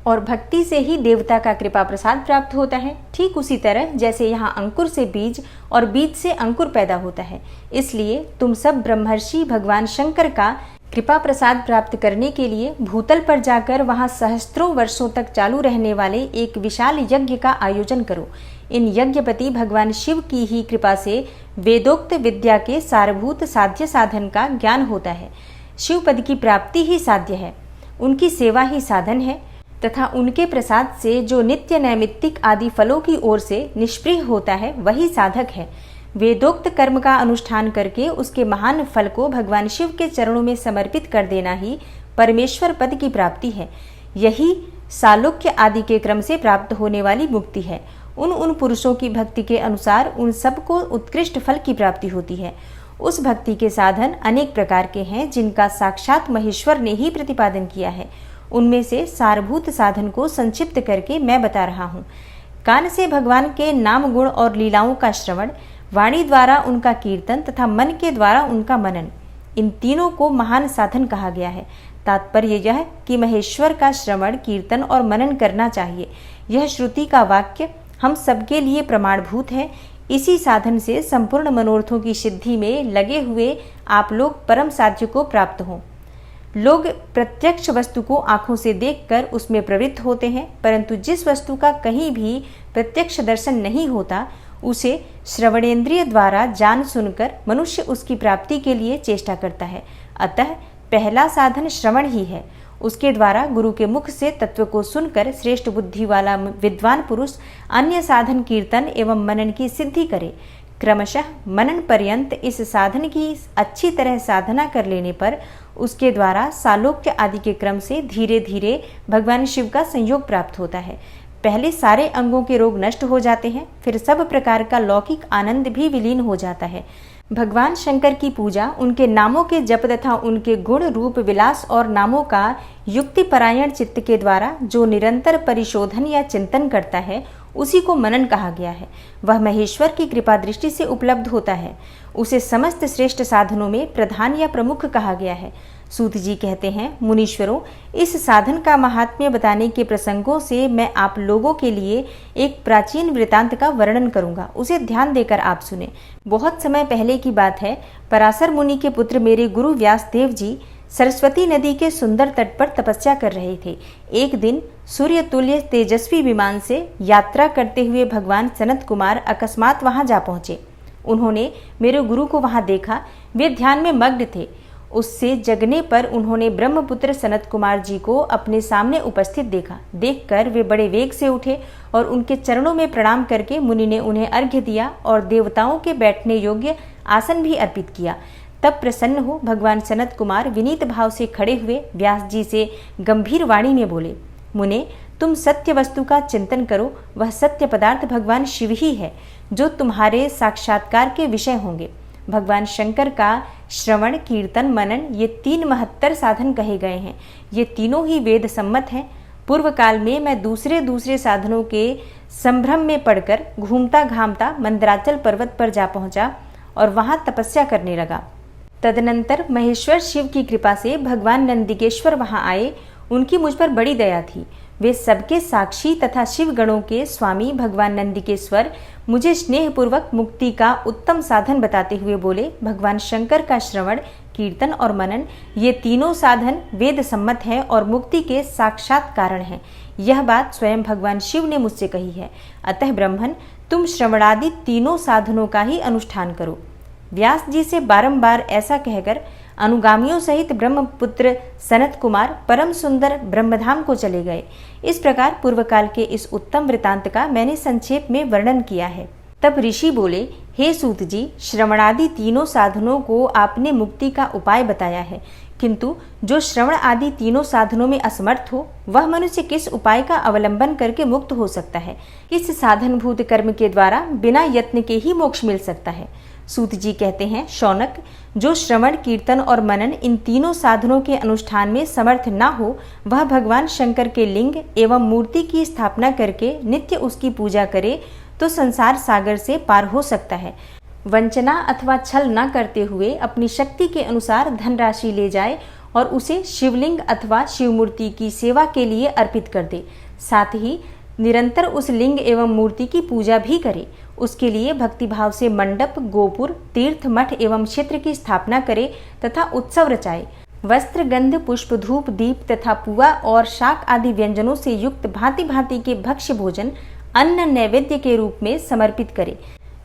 और भक्ति से ही देवता का कृपा प्रसाद प्राप्त होता है। ठीक उसी तरह जैसे यहाँ अंकुर से बीज और बीज से अंकुर पैदा होता है। इसलिए तुम सब ब्रह्मर्षि भगवान शंकर का कृपा प्रसाद प्राप्त करने के लिए भूतल पर जाकर वहाँ सहस्त्रों वर्षों तक चालू रहने वाले एक विशाल यज्ञ का आयोजन करो। इन यज्ञपति भगवान शिव की ही कृपा से वेदोक्त विद्या के सारभूत साध्य साधन का ज्ञान होता है। शिव पद की प्राप्ति ही साध्य है, उनकी सेवा ही साधन है तथा उनके प्रसाद से जो नित्य नैमित्तिक आदि फलों की ओर से निष्प्रिय होता है वही साधक है। वेदोक्त कर्म का अनुष्ठान करके उसके महान फल को भगवान शिव के चरणों में समर्पित कर देना ही परमेश्वर पद की प्राप्ति है। यही सालोक्य आदि के क्रम से प्राप्त होने वाली मुक्ति है। उन पुरुषों की भक्ति के अनुसार उन सबको उत्कृष्ट फल की प्राप्ति होती है। उस भक्ति के साधन अनेक प्रकार के हैं जिनका साक्षात महेश्वर ने ही प्रतिपादन किया है। उनमें से सारभूत साधन को संक्षिप्त करके मैं बता रहा हूँ। कान से भगवान के नाम, गुण और लीलाओं का श्रवण, वाणी द्वारा उनका कीर्तन तथा मन के द्वारा उनका मनन, इन तीनों को महान साधन कहा गया है। तात्पर्य यह कि महेश्वर का श्रवण, कीर्तन और मनन करना चाहिए। यह श्रुति का वाक्य हम सबके लिए प्रमाणभूत है। इसी साधन से संपूर्ण मनोरथों की सिद्धि में लगे हुए आप लोग परम साध्य को प्राप्त हों। लोग प्रत्यक्ष वस्तु को आंखों से देखकर उसमें प्रवृत्त होते हैं, परंतु जिस वस्तु का कहीं भी प्रत्यक्ष दर्शन नहीं होता उसे श्रवणेन्द्रिय द्वारा जान सुनकर मनुष्य उसकी प्राप्ति के लिए चेष्टा करता है। अतः पहला साधन श्रवण ही है। उसके द्वारा गुरु के मुख से तत्व को सुनकर श्रेष्ठ बुद्धि वाला विद्वान पुरुष अन्य साधन कीर्तन एवं मनन की सिद्धि करे। क्रमशः मनन पर्यंत इस साधन की अच्छी तरह साधना कर लेने पर उसके द्वारा सालोक्य आदि के क्रम से धीरे धीरे भगवान शिव का संयोग प्राप्त होता है। पहले सारे अंगों के रोग नष्ट हो जाते हैं, फिर सब प्रकार का लौकिक आनंद भी विलीन हो जाता है। भगवान शंकर की पूजा, उनके नामों के जप तथा उनके गुण, रूप, विलास और नामों का युक्तिपरायण चित्त के द्वारा जो निरंतर परिशोधन या चिंतन करता है उसी को मनन कहा गया है। वह महेश्वर की कृपा दृष्टि से उपलब्ध होता है। उसे समस्त श्रेष्ठ साधनों में प्रधान या प्रमुख कहा गया है। सूत जी कहते हैं, मुनीश्वरों, इस साधन का महात्म्य बताने के प्रसंगों से मैं आप लोगों के लिए एक प्राचीन वृतांत का वर्णन करूंगा। उसे ध्यान देकर आप सुने। बहुत समय पहले की बात है। पराशर मुनि के पुत्र मेरे गुरु व्यास देव जी सरस्वती नदी के सुंदर तट पर तपस्या कर रहे थे। एक दिन सूर्य तुल्य तेजस्वी विमान से यात्रा करते हुए भगवान सनत कुमार अकस्मात वहां जा पहुंचे। उन्होंने मेरे गुरु को वहां देखा। वे ध्यान में मग्न थे। उससे जगने पर उन्होंने ब्रह्मपुत्र सनत कुमार जी को अपने सामने उपस्थित देखा। देखकर वे बड़े वेग से उठे और उनके चरणों में प्रणाम करके मुनि ने उन्हें अर्घ्य दिया और देवताओं के बैठने योग्य आसन भी अर्पित किया। तब प्रसन्न हो भगवान सनत कुमार विनीत भाव से खड़े हुए व्यास जी से गंभीर वाणी में बोले, मुने, तुम सत्य वस्तु का चिंतन करो। वह सत्य पदार्थ भगवान शिव ही है जो तुम्हारे साक्षात्कार के विषय होंगे। भगवान शंकर का श्रवण, कीर्तन, मनन ये 3 महत्तर साधन कहे गए हैं। ये तीनों ही वेद सम्मत हैं। पूर्व काल में मैं दूसरे साधनों के संभ्रम में पड़कर घूमता घामता मंदराचल पर्वत पर जा पहुंचा और वहां तपस्या करने लगा। तदनंतर महेश्वर शिव की कृपा से भगवान नंदिकेश्वर वहां आए। उनकी मुझ पर बड़ी दया थी। वे सबके साक्षी तथा शिव गणों के स्वामी भगवान नंदिकेश्वर मुझे स्नेहपूर्वक मुक्ति का उत्तम साधन बताते हुए बोले, भगवान शंकर का श्रवण, कीर्तन और मनन ये तीनों साधन वेद सम्मत हैं और मुक्ति के साक्षात कारण हैं। यह बात स्वयं भगवान शिव ने मुझसे कही है। अतः ब्रह्मन, तुम श्रवणादि तीनों साधनों का ही अनुष्ठान करो। व्यास जी से बारंबार ऐसा कहकर अनुगामियों सहित ब्रह्मपुत्र सनत कुमार परम सुंदर ब्रह्मधाम को चले गए। इस प्रकार पूर्व काल के इस उत्तम वृतांत का मैंने संक्षेप में वर्णन किया है। तब ऋषि बोले, हे सूत जी, श्रवणादि तीनों साधनों को आपने मुक्ति का उपाय बताया है, किंतु जो श्रवण आदि तीनों साधनों में असमर्थ हो वह मनुष्य किस उपाय का अवलंबन करके मुक्त हो सकता है? किस साधनभूत कर्म के द्वारा बिना यत्न के ही मोक्ष मिल सकता है? सूत जी कहते हैं, शौनक, जो श्रवण, कीर्तन और मनन इन तीनों साधनों के अनुष्ठान में समर्थ न हो वह भगवान शंकर के लिंग एवं मूर्ति की स्थापना करके नित्य उसकी पूजा करे तो संसार सागर से पार हो सकता है। वंचना अथवा छल न करते हुए अपनी शक्ति के अनुसार धनराशि ले जाए और उसे शिवलिंग अथवा शिव मूर्ति की सेवा के लिए अर्पित कर दे। साथ ही निरंतर उस लिंग एवं मूर्ति की पूजा भी करे। उसके लिए भक्तिभाव से मंडप, गोपुर, तीर्थ, मठ एवं क्षेत्र की स्थापना करे तथा उत्सव रचाए। वस्त्र, गंध, पुष्प, धूप, दीप तथा पुआ और शाक आदि व्यंजनों से युक्त भांति भांति के भक्ष्य भोजन अन्न नैवेद्य के रूप में समर्पित करे।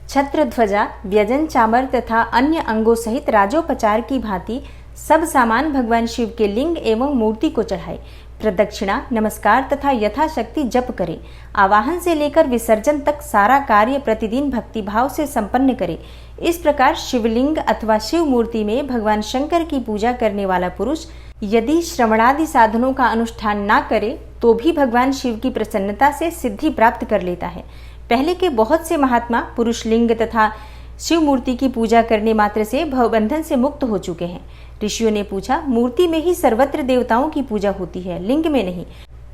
छत्र, ध्वजा, व्यजन, चामर तथा अन्य अंगों सहित राजोपचार की भांति सब सामान भगवान शिव के लिंग एवं मूर्ति को चढ़ाए। प्रदक्षिणा, नमस्कार तथा यथाशक्ति जप करे। आवाहन से लेकर विसर्जन तक सारा कार्य प्रतिदिन भक्तिभाव से संपन्न करे। इस प्रकार शिवलिंग अथवा शिव मूर्ति में भगवान शंकर की पूजा करने वाला पुरुष यदि श्रवणादि साधनों का अनुष्ठान ना करे तो भी भगवान शिव की प्रसन्नता से सिद्धि प्राप्त कर लेता है। पहले के बहुत से महात्मा पुरुष लिंग तथा शिव मूर्ति की पूजा करने मात्र से भवबंधन से मुक्त हो चुके हैं। ऋषियों ने पूछा, मूर्ति में ही सर्वत्र देवताओं की पूजा होती है, लिंग में नहीं,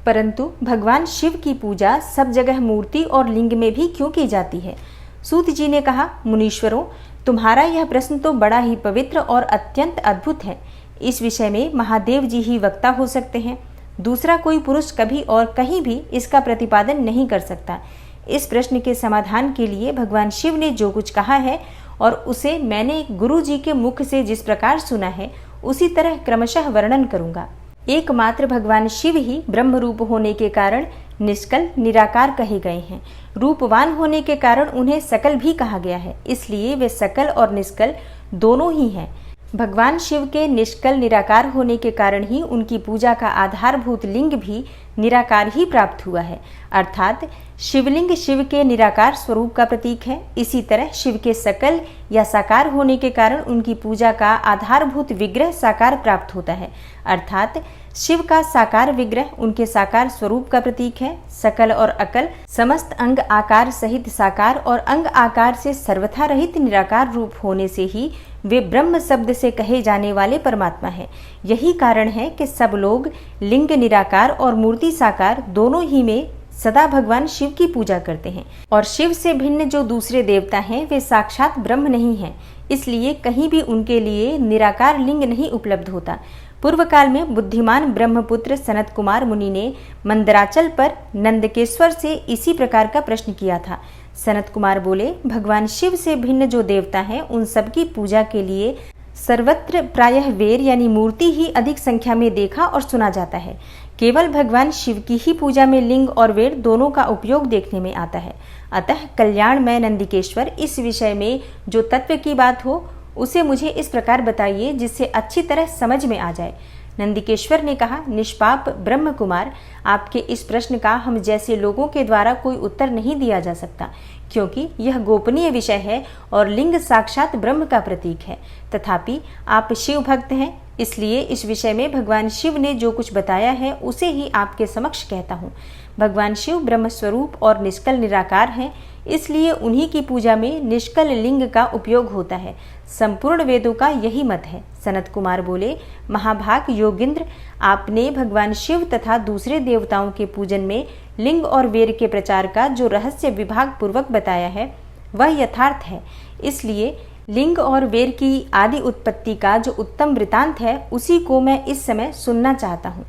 परंतु भगवान शिव की पूजा सब जगह मूर्ति और लिंग में भी क्यों की जाती है? सूत जी ने कहा, मुनीश्वरों, तुम्हारा यह प्रश्न तो बड़ा ही पवित्र और अत्यंत अद्भुत है। इस विषय में महादेव जी ही वक्ता हो सकते हैं। दूसरा कोई पुरुष कभी और कहीं भी इसका प्रतिपादन नहीं कर सकता। इस प्रश्न के समाधान के लिए भगवान शिव ने जो कुछ कहा है और उसे मैंने गुरु जी के मुख से जिस प्रकार सुना है उसी तरह क्रमशः वर्णन करूंगा। एकमात्र भगवान शिव ही ब्रह्म रूप होने के कारण निष्कल, निराकार कहे गए हैं। रूपवान होने के कारण उन्हें सकल भी कहा गया है, इसलिए वे सकल और निष्कल दोनों ही हैं। भगवान शिव के निष्कल निराकार होने के कारण ही उनकी पूजा का आधारभूत लिंग भी निराकार ही प्राप्त हुआ है, अर्थात शिवलिंग शिव के निराकार स्वरूप का प्रतीक है। इसी तरह शिव के सकल या साकार होने के कारण उनकी पूजा का आधारभूत विग्रह साकार प्राप्त होता है, अर्थात शिव का साकार विग्रह उनके साकार स्वरूप का प्रतीक है। सकल और अकल समस्त अंग आकार सहित साकार और अंग आकार से सर्वथा रहित निराकार रूप होने से ही वे ब्रह्म शब्द से कहे जाने वाले परमात्मा हैं। यही कारण है कि सब लोग लिंग निराकार और मूर्ति साकार दोनों ही में सदा भगवान शिव की पूजा करते हैं। और शिव से भिन्न जो दूसरे देवता हैं वे साक्षात ब्रह्म नहीं हैं, इसलिए कहीं भी उनके लिए निराकार लिंग नहीं उपलब्ध होता। पूर्व काल में बुद्धिमान ब्रह्मपुत्र सनत कुमार मुनि ने मंदराचल पर नंदकेश्वर से इसी प्रकार का प्रश्न किया था। सनत कुमार बोले, भगवान शिव से भिन्न जो देवता हैं उन सबकी पूजा के लिए सर्वत्र प्रायः वेर यानी मूर्ति ही अधिक संख्या में देखा और सुना जाता है। केवल भगवान शिव की ही पूजा में लिंग और वेर दोनों का उपयोग देखने में आता है। अतः कल्याणमय नंदिकेश्वर, इस विषय में जो तत्व की बात हो उसे मुझे इस प्रकार बताइए जिससे अच्छी तरह समझ में आ जाए। नंदिकेश्वर ने कहा, निष्पाप ब्रह्म कुमार, आपके इस प्रश्न का हम जैसे लोगों के द्वारा कोई उत्तर नहीं दिया जा सकता, क्योंकि यह गोपनीय विषय है और लिंग साक्षात ब्रह्म का प्रतीक है। तथापि आप शिव भक्त हैं, इसलिए इस विषय में भगवान शिव ने जो कुछ बताया है उसे ही आपके समक्ष कहता हूँ। भगवान शिव ब्रह्म स्वरूप और निष्कल निराकार हैं, इसलिए उन्हीं की पूजा में निष्कल लिंग का उपयोग होता है। संपूर्ण वेदों का यही मत है। सनत कुमार बोले, महाभाग योगिंद्र, आपने भगवान शिव तथा दूसरे देवताओं के पूजन में लिंग और वेर के प्रचार का जो रहस्य विभाग पूर्वक बताया है वह यथार्थ है। इसलिए लिंग और वेर की आदि उत्पत्ति का जो उत्तम वृतांत है उसी को मैं इस समय सुनना चाहता हूँ।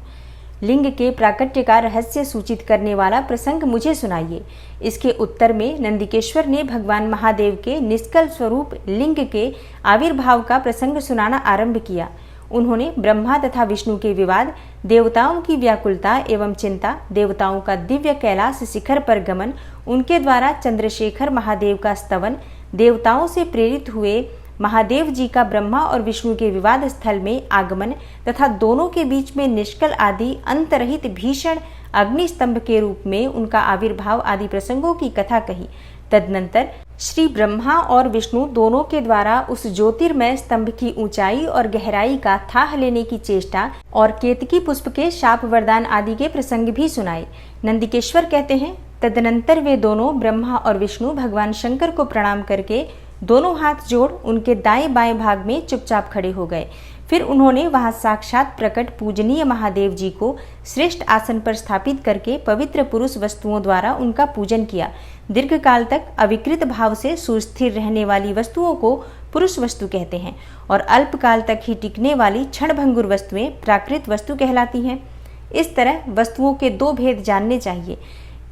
लिंग के प्राकट्य का रहस्य सूचित करने वाला प्रसंग मुझे सुनाइए। इसके उत्तर में नंदिकेश्वर ने भगवान महादेव के निष्कल स्वरूप लिंग के आविर्भाव का प्रसंग सुनाना आरंभ किया। उन्होंने ब्रह्मा तथा विष्णु के विवाद, देवताओं की व्याकुलता एवं चिंता, देवताओं का दिव्य कैलाश शिखर पर गमन, उनके द्वारा चंद्रशेखर महादेव का स्तवन, देवताओं से प्रेरित हुए महादेव जी का ब्रह्मा और विष्णु के विवाद स्थल में आगमन तथा दोनों के बीच में निष्कल आदि अंतरहित भीषण अग्निस्तंभ के रूप में उनका आविर्भाव आदि प्रसंगों की कथा कही। तदनंतर श्री ब्रह्मा और विष्णु दोनों के द्वारा उस ज्योतिर्मय स्तंभ की ऊंचाई और गहराई का थाह लेने की चेष्टा और केतकी पुष्प के शाप वरदान आदि के प्रसंग भी सुनाए। नंदिकेश्वर कहते हैं, तदनंतर वे दोनों ब्रह्मा और विष्णु भगवान शंकर को प्रणाम करके दोनों हाथ जोड़ उनके दाएं बाएं भाग में चुपचाप खड़े हो गए। फिर उन्होंने वहां साक्षात प्रकट पूजनीय महादेव जी को श्रेष्ठ आसन पर स्थापित करके पवित्र पुरुष वस्तुओं द्वारा उनका पूजन किया। दीर्घ काल तक अविकृत भाव से सुस्थिर रहने वाली वस्तुओं को पुरुष वस्तु कहते हैं और अल्प काल तक ही टिकने वाली क्षणभंगुर वस्तुएं प्राकृत वस्तु कहलाती हैं। इस तरह वस्तुओं के दो भेद जानने चाहिए।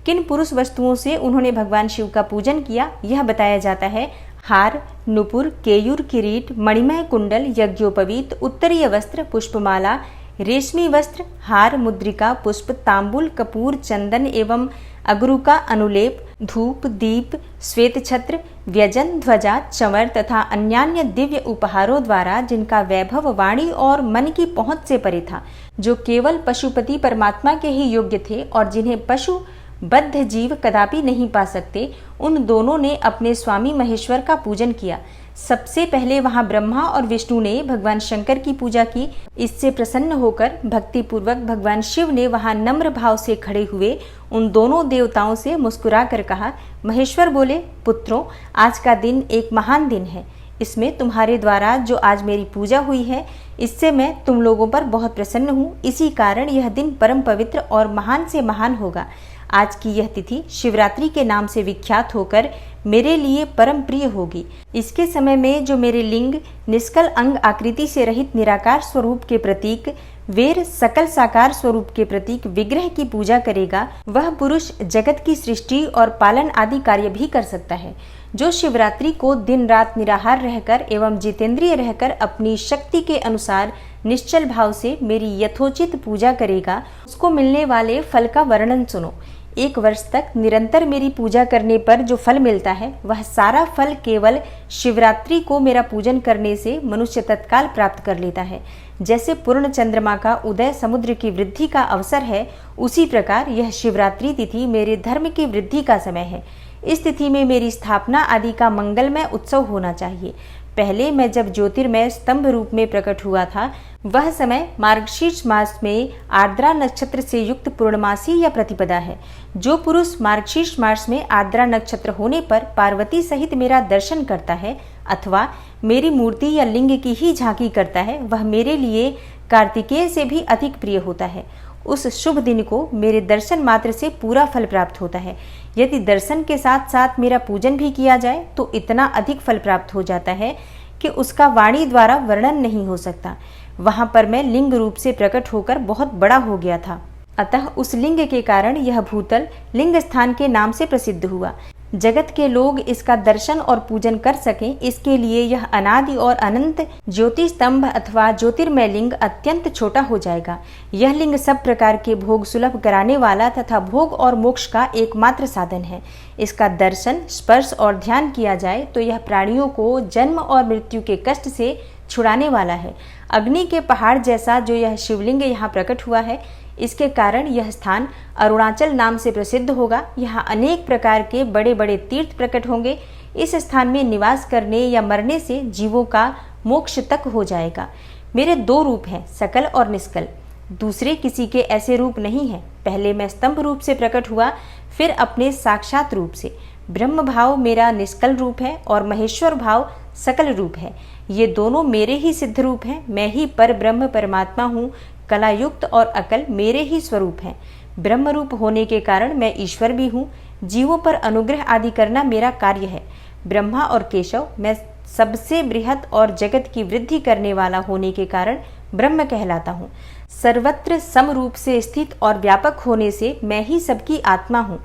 किन पुरुष वस्तुओं से उन्होंने भगवान शिव का पूजन किया यह बताया जाता है। हार, नुपुर, केयूर, किरीट, मणिमय कुंडल, यज्ञोपवीत, उत्तरीय वस्त्र, पुष्पमाला, रेशमी वस्त्र, हार, मुद्रिका, पुष्प, तांबुल, कपूर, चंदन एवं अगरू का अनुलेप, धूप, दीप, श्वेत छत्र, व्यजन, ध्वजा, चंवर तथा अन्यान्य दिव्य उपहारों द्वारा जिनका वैभव वाणी और मन की पहुंच से परे था, जो केवल पशुपति परमात्मा के ही योग्य थे और जिन्हें पशु बद्ध जीव कदापि नहीं पा सकते, उन दोनों ने अपने स्वामी महेश्वर का पूजन किया। सबसे पहले वहां ब्रह्मा और विष्णु ने भगवान शंकर की पूजा की। इससे प्रसन्न होकर भक्ति पूर्वक भगवान शिव ने वहां नम्र भाव से खड़े हुए उन दोनों देवताओं से मुस्कुरा कर कहा। महेश्वर बोले, पुत्रों, आज का दिन एक महान दिन है। इसमें तुम्हारे द्वारा जो आज मेरी पूजा हुई है, इससे मैं तुम लोगों पर बहुत प्रसन्न हूँ। इसी कारण यह दिन परम पवित्र और महान से महान होगा। आज की यह तिथि शिवरात्रि के नाम से विख्यात होकर मेरे लिए परम प्रिय होगी। इसके समय में जो मेरे लिंग, निष्कल अंग आकृति से रहित निराकार स्वरूप के प्रतीक, वेर सकल साकार स्वरूप के प्रतीक विग्रह की पूजा करेगा, वह पुरुष जगत की सृष्टि और पालन आदि कार्य भी कर सकता है। जो शिवरात्रि को दिन रात निराहार रहकर एवं जितेंद्रिय रहकर अपनी शक्ति के अनुसार निश्चल भाव से मेरी यथोचित पूजा करेगा, उसको मिलने वाले फल का वर्णन सुनो। 1 वर्ष तक निरंतर मेरी पूजा करने पर जो फल मिलता है, वह सारा फल केवल शिवरात्रि को मेरा पूजन करने से मनुष्य तत्काल प्राप्त कर लेता है। जैसे पूर्ण चंद्रमा का उदय समुद्र की वृद्धि का अवसर है, उसी प्रकार यह शिवरात्रि तिथि मेरे धर्म की वृद्धि का समय है। इस तिथि में मेरी स्थापना आदि का मंगलमय उत्सव होना चाहिए। पहले मैं जब ज्योतिर्मय स्तंभ रूप में प्रकट हुआ था, वह समय मार्गशीर्ष मास में आर्द्रा नक्षत्र से युक्त पूर्णमासी या प्रतिपदा है। जो पुरुष मार्गशीर्ष मास में आर्द्रा नक्षत्र होने पर पार्वती सहित मेरा दर्शन करता है अथवा मेरी मूर्ति या लिंग की ही झांकी करता है, वह मेरे लिए कार्तिकेय से भी अधिक प्रिय होता है। उस शुभ दिन को मेरे दर्शन मात्र से पूरा फल प्राप्त होता है। यदि दर्शन के साथ साथ मेरा पूजन भी किया जाए तो इतना अधिक फल प्राप्त हो जाता है कि उसका वाणी द्वारा वर्णन नहीं हो सकता। वहां पर मैं लिंग रूप से प्रकट होकर बहुत बड़ा हो गया था, अतः उस लिंग के कारण यह भूतल लिंग स्थान के नाम से प्रसिद्ध हुआ। जगत के लोग इसका दर्शन और पूजन कर सकें, इसके लिए यह अनादि और अनंत ज्योति स्तंभ अथवा ज्योतिर्मय लिंग अत्यंत छोटा हो जाएगा। यह लिंग सब प्रकार के भोग सुलभ कराने वाला तथा भोग और मोक्ष का एकमात्र साधन है। इसका दर्शन, स्पर्श और ध्यान किया जाए तो यह प्राणियों को जन्म और मृत्यु के कष्ट से छुड़ाने वाला है। अग्नि के पहाड़ जैसा जो यह शिवलिंग यहाँ प्रकट हुआ है, इसके कारण यह स्थान अरुणाचल नाम से प्रसिद्ध होगा। यहाँ अनेक प्रकार के बड़े बड़े तीर्थ प्रकट होंगे। इस स्थान में निवास करने या मरने से जीवों का मोक्ष तक हो जाएगा। मेरे 2 रूप हैं, सकल और निष्कल। दूसरे किसी के ऐसे रूप नहीं है। पहले मैं स्तंभ रूप से प्रकट हुआ, फिर अपने साक्षात रूप से। ब्रह्म भाव मेरा निष्कल रूप है और महेश्वर भाव सकल रूप है। ये दोनों मेरे ही सिद्ध रूप हैं। मैं ही पर ब्रह्म परमात्मा हूँ। कलायुक्त और अकल मेरे ही स्वरूप हैं। ब्रह्म रूप होने के कारण मैं ईश्वर भी हूँ। जीवों पर अनुग्रह आदि करना मेरा कार्य है। ब्रह्मा और केशव मैं सबसे बृहत और जगत की वृद्धि करने वाला होने के कारण ब्रह्म कहलाता हूँ। सर्वत्र सम रूप से स्थित और व्यापक होने से मैं ही सबकी आत्मा हूँ।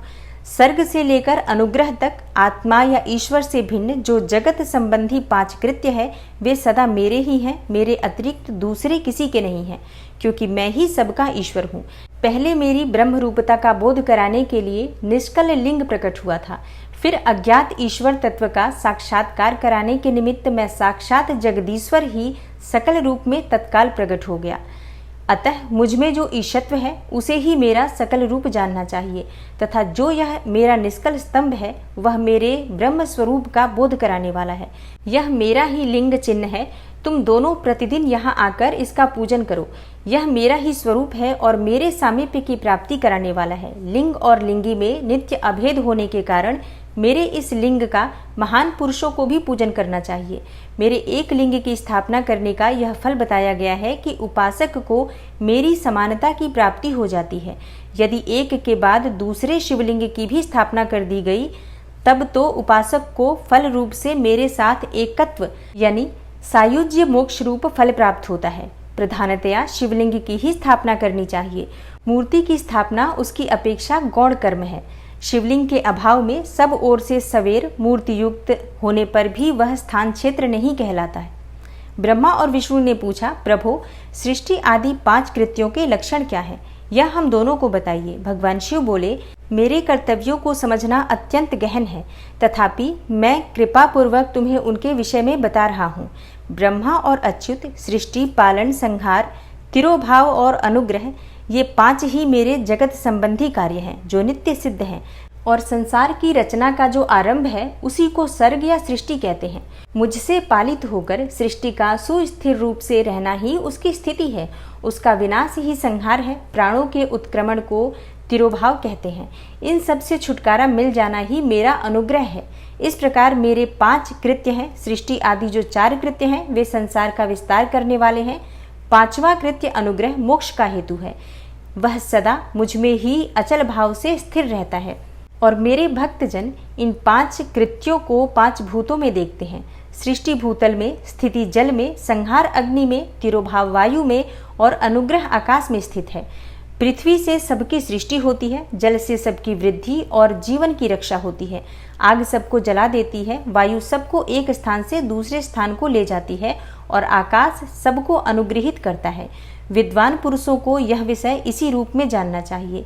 सर्ग से लेकर अनुग्रह तक आत्मा या ईश्वर से भिन्न जो जगत संबंधी 5 कृत्य है, वे सदा मेरे ही हैं। मेरे अतिरिक्त दूसरे किसी के नहीं हैं, क्योंकि मैं ही सबका ईश्वर हूँ। पहले मेरी ब्रह्म रूपता का बोध कराने के लिए निष्कल लिंग प्रकट हुआ था। फिर अज्ञात ईश्वर तत्व का साक्षात्कार कराने के निमित्त मैं साक्षात जगदीश्वर ही सकल रूप में तत्काल प्रकट हो गया। अतः मुझमें जो ईशत्व है उसे ही मेरा सकल रूप जानना चाहिए, तथा जो यह मेरा निष्कल स्तंभ है वह मेरे ब्रह्म स्वरूप का बोध कराने वाला है। यह मेरा ही लिंग चिन्ह है। तुम दोनों प्रतिदिन यहाँ आकर इसका पूजन करो। यह मेरा ही स्वरूप है और मेरे सामीप्य की प्राप्ति कराने वाला है। लिंग और लिंगी में नित्य अभेद होने के कारण मेरे इस लिंग का महान पुरुषों को भी पूजन करना चाहिए। मेरे एक लिंग की स्थापना करने का यह फल बताया गया है कि उपासक को मेरी समानता की प्राप्ति हो जाती है। यदि एक के बाद दूसरे शिवलिंग की भी स्थापना कर दी गई, तब तो उपासक को फल रूप से मेरे साथ एकत्व यानी सायुज्य मोक्ष रूप फल प्राप्त होता है। प्रधानतया शिवलिंग की ही स्थापना करनी चाहिए। मूर्ति की स्थापना उसकी अपेक्षा गौण कर्म है। शिवलिंग के अभाव में सब ओर से सवेर मूर्ति युक्त होने पर भी वह स्थान क्षेत्र नहीं कहलाता है। ब्रह्मा और विष्णु ने पूछा, प्रभो, सृष्टि आदि 5 कृत्यों के लक्षण क्या है? यह हम दोनों को बताइए। भगवान शिव बोले, मेरे कर्तव्यों को समझना अत्यंत गहन है, तथापि मैं कृपा पूर्वक तुम्हें उनके विषय में बता रहा हूँ। ब्रह्मा और अच्युत, सृष्टि, पालन, संहार, तिरोभाव और अनुग्रह, ये 5 ही मेरे जगत संबंधी कार्य हैं जो नित्य सिद्ध हैं, और संसार की रचना का जो आरंभ है उसी को सर्ग या सृष्टि कहते हैं। मुझसे पालित होकर सृष्टि का सुस्थिर रूप से रहना ही उसकी स्थिति है। उसका विनाश ही संहार है। प्राणों के उत्क्रमण को तिरोभाव कहते हैं। इन सब से छुटकारा मिल जाना ही मेरा अनुग्रह है। इस प्रकार मेरे 5 कृत्य हैं। सृष्टि आदि जो 4 कृत्य हैं वे संसार का विस्तार करने वाले हैं। 5वां कृत्य अनुग्रह मोक्ष का हेतु है। वह सदा मुझमें ही अचल भाव से स्थिर रहता है, और मेरे भक्तजन इन 5 कृत्यों को 5 भूतों में देखते हैं। सृष्टि भूतल में, स्थिति जल में, संहार अग्नि में, तिरोभाव वायु में और अनुग्रह आकाश में स्थित है। पृथ्वी से सबकी सृष्टि होती है, जल से सबकी वृद्धि और जीवन की रक्षा होती है, आग सबको जला देती है, वायु सबको एक स्थान से दूसरे स्थान को ले जाती है और आकाश सबको अनुग्रहित करता है। विद्वान पुरुषों को यह विषय इसी रूप में जानना चाहिए।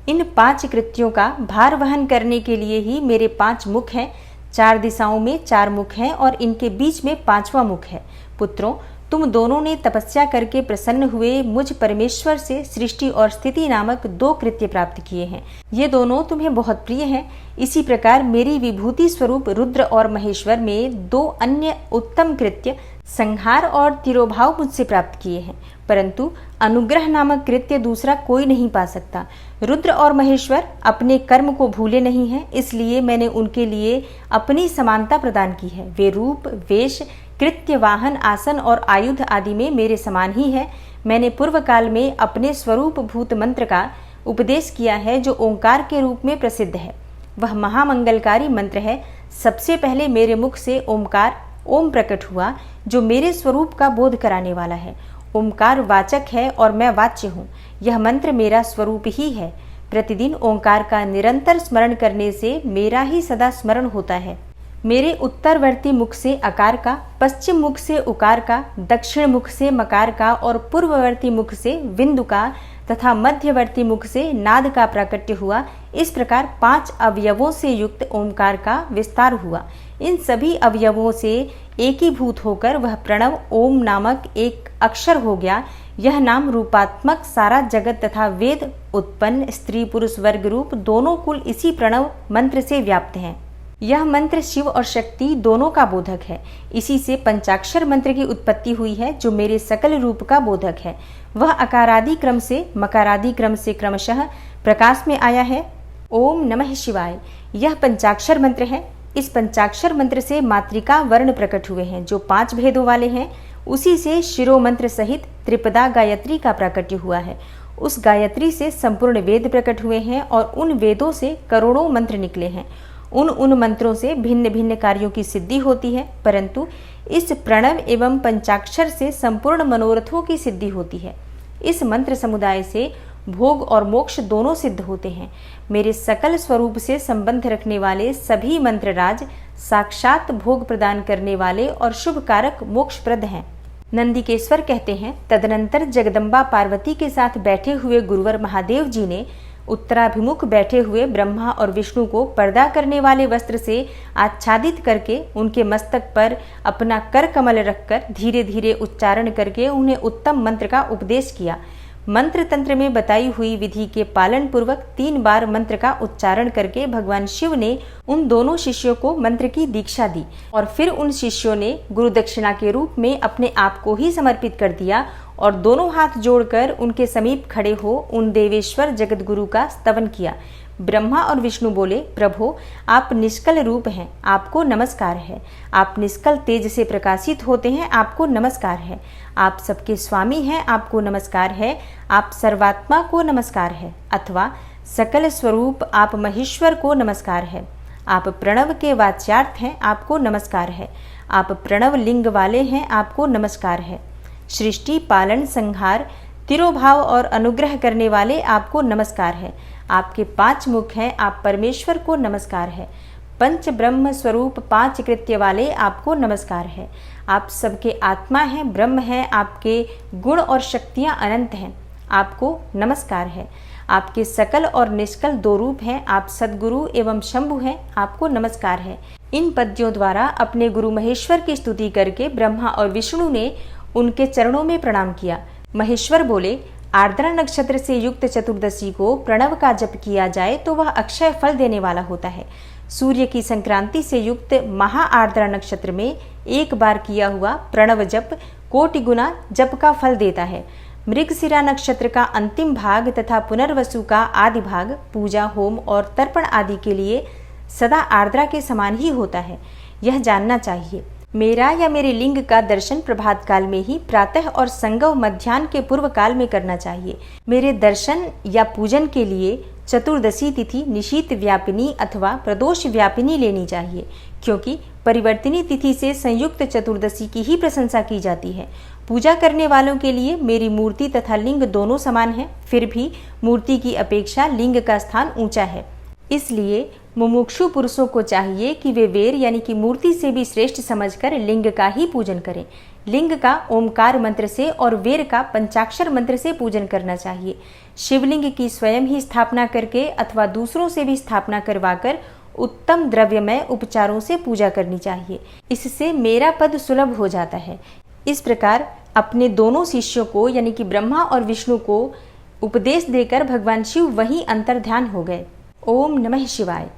इन 5 कृत्यों का भार वहन करने के लिए ही मेरे 5 मुख हैं। 4 दिशाओं में 4 मुख हैं और इनके बीच में 5वां मुख है। पुत्रों, तुम दोनों ने तपस्या करके प्रसन्न हुए मुझ परमेश्वर से सृष्टि और स्थिति नामक 2 कृत्य प्राप्त किए हैं। ये दोनों तुम्हें बहुत प्रिय हैं। इसी प्रकार मेरी विभूति स्वरूप रुद्र और महेश्वर में 2 अन्य उत्तम कृत्य संहार और तिरोभाव मुझसे प्राप्त किए हैं, परंतु अनुग्रह नामक कृत्य दूसरा कोई नहीं पा सकता। रुद्र और महेश्वर अपने कर्म को भूले नहीं हैं, इसलिए मैंने उनके लिए अपनी समानता प्रदान की है। वे रूप, वेश, कृत्य, वाहन, आसन और आयुध आदि में मेरे समान ही है। मैंने पूर्व काल में अपने स्वरूप भूत मंत्र का उपदेश किया है जो ओंकार के रूप में प्रसिद्ध है। वह महामंगलकारी मंत्र है। सबसे पहले मेरे मुख से ओंकार ओम प्रकट हुआ जो मेरे स्वरूप का बोध कराने वाला है। ओंकार वाचक है और मैं वाच्य हूँ। यह मंत्र मेरा स्वरूप ही है। प्रतिदिन ओंकार का निरंतर स्मरण करने से मेरा ही सदा स्मरण होता है। मेरे उत्तरवर्ती मुख से अकार का, पश्चिम मुख से उकार का, दक्षिण मुख से मकार का और पूर्ववर्ती मुख से बिंदु का तथा मध्यवर्ती मुख से नाद का प्राकट्य हुआ। इस प्रकार 5 अवयवों से युक्त ओंकार का विस्तार हुआ। इन सभी अवयवों से एकीभूत होकर वह प्रणव ओम नामक एक अक्षर हो गया। यह नाम रूपात्मक सारा जगत तथा वेद उत्पन्न स्त्री पुरुष वर्ग रूप दोनों कुल इसी प्रणव मंत्र से व्याप्त हैं। यह मंत्र शिव और शक्ति दोनों का बोधक है। इसी से पंचाक्षर मंत्र की उत्पत्ति हुई है, जो मेरे सकल रूप का बोधक है। वह अकारादि क्रम से मकारादि क्रम से क्रमशः प्रकाश में आया है। ओम नमः शिवाय यह पंचाक्षर मंत्र है। इस पंचाक्षर मंत्र से मातृका वर्ण प्रकट हुए हैं, जो 5 भेदों वाले हैं। उसी से शिरो मंत्र सहित त्रिपदा गायत्री का प्राकट्य हुआ है। उस गायत्री से संपूर्ण वेद प्रकट हुए हैं और उन वेदों से करोड़ों मंत्र निकले हैं। उन मंत्रों से भिन्न भिन्न कार्यों की सिद्धि होती है, परंतु इस प्रणव एवं पंचाक्षर से संपूर्ण मनोरथों की सिद्धि होती है। इस मंत्र समुदाय से भोग और मोक्ष दोनों सिद्ध होते हैं। मेरे सकल स्वरूप से संबंध रखने वाले सभी मंत्रराज साक्षात भोग प्रदान करने वाले और शुभ कारक मोक्षप्रद हैं। नंदिकेश्वर कहते हैं, तदनंतर जगदम्बा पार्वती के साथ बैठे हुए गुरुवर महादेव जी ने उत्तराभिमुख बैठे हुए ब्रह्मा और विष्णु को पर्दा करने वाले वस्त्र से आच्छादित करके उनके मस्तक पर अपना कर कमल रखकर धीरे धीरे उच्चारण करके उन्हें उत्तम मंत्र का उपदेश किया। मंत्र तंत्र में बताई हुई विधि के पालन पूर्वक 3 बार मंत्र का उच्चारण करके भगवान शिव ने उन दोनों शिष्यों को मंत्र की दीक्षा दी और फिर उन शिष्यों ने गुरु दक्षिणा के रूप में अपने आप को ही समर्पित कर दिया और दोनों हाथ जोड़कर उनके समीप खड़े हो उन देवेश्वर जगत गुरु का स्तवन किया। ब्रह्मा और विष्णु बोले, प्रभो आप निष्कल रूप हैं, आपको नमस्कार है। आप निष्कल तेज से प्रकाशित होते हैं, आपको नमस्कार है। आप सबके स्वामी हैं, आपको नमस्कार है। आप सर्वात्मा को नमस्कार है, अथवा सकल स्वरूप आप महेश्वर को नमस्कार है। आप प्रणव के वाच्यार्थ हैं, आपको नमस्कार है। आप प्रणव लिंग वाले हैं, आपको नमस्कार है। सृष्टि पालन संहार तिरोभाव और अनुग्रह करने वाले आपको नमस्कार है। आपके 5 मुख हैं, आप परमेश्वर को नमस्कार है। पंच ब्रह्म स्वरूप 5 कृत्य वाले आपको नमस्कार है। आप सबके आत्मा हैं, ब्रह्म हैं, आपके गुण और शक्तियां अनंत हैं, आपको नमस्कार है। आपके सकल और निष्कल 2 रूप हैं, आप सद्गुरु एवं शंभु हैं, आपको नमस्कार है। इन पद्यों द्वारा अपने गुरु महेश्वर की स्तुति करके ब्रह्मा और विष्णु ने उनके चरणों में प्रणाम किया। महेश्वर बोले, आर्द्रा नक्षत्र से युक्त चतुर्दशी को प्रणव का जप किया जाए तो वह अक्षय फल देने वाला होता है। सूर्य की संक्रांति से युक्त महा आर्द्रा नक्षत्र में एक बार किया हुआ प्रणव जप कोटि गुना जप का फल देता है। मृगशिरा नक्षत्र का अंतिम भाग तथा पुनर्वसु का आदि भाग पूजा होम और तर्पण आदि के लिए सदा आर्द्रा के समान ही होता है, यह जानना चाहिए। मेरा या मेरे लिंग का दर्शन प्रभात काल में ही, प्रातः और संगव मध्याह्न के पूर्व काल में करना चाहिए। मेरे दर्शन या पूजन के लिए चतुर्दशी तिथि निशीत व्यापिनी अथवा प्रदोष व्यापिनी लेनी चाहिए, क्योंकि परिवर्तिनी तिथि से संयुक्त चतुर्दशी की ही प्रशंसा की जाती है। पूजा करने वालों के लिए मेरी मूर्ति तथा लिंग दोनों समान है, फिर भी मूर्ति की अपेक्षा लिंग का स्थान ऊंचा है। इसलिए मुमुक्षु पुरुषों को चाहिए कि वे वेर यानी कि मूर्ति से भी श्रेष्ठ समझकर लिंग का ही पूजन करें। लिंग का ओमकार मंत्र से और वेर का पंचाक्षर मंत्र से पूजन करना चाहिए। शिवलिंग की स्वयं ही स्थापना करके अथवा दूसरों से भी स्थापना करवाकर उत्तम द्रव्यमय उपचारों से पूजा करनी चाहिए। इससे मेरा पद सुलभ हो जाता है। इस प्रकार अपने दोनों शिष्यों को यानी कि ब्रह्मा और विष्णु को उपदेश देकर भगवान शिव वहीं अंतर्ध्यान हो गए। ओम नमः शिवाय।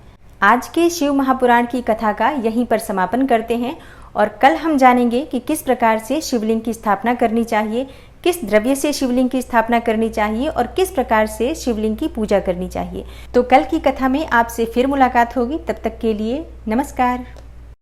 आज के शिव महापुराण की कथा का यहीं पर समापन करते हैं और कल हम जानेंगे कि किस प्रकार से शिवलिंग की स्थापना करनी चाहिए, किस द्रव्य से शिवलिंग की स्थापना करनी चाहिए और किस प्रकार से शिवलिंग की पूजा करनी चाहिए। तो कल की कथा में आपसे फिर मुलाकात होगी। तब तक के लिए नमस्कार।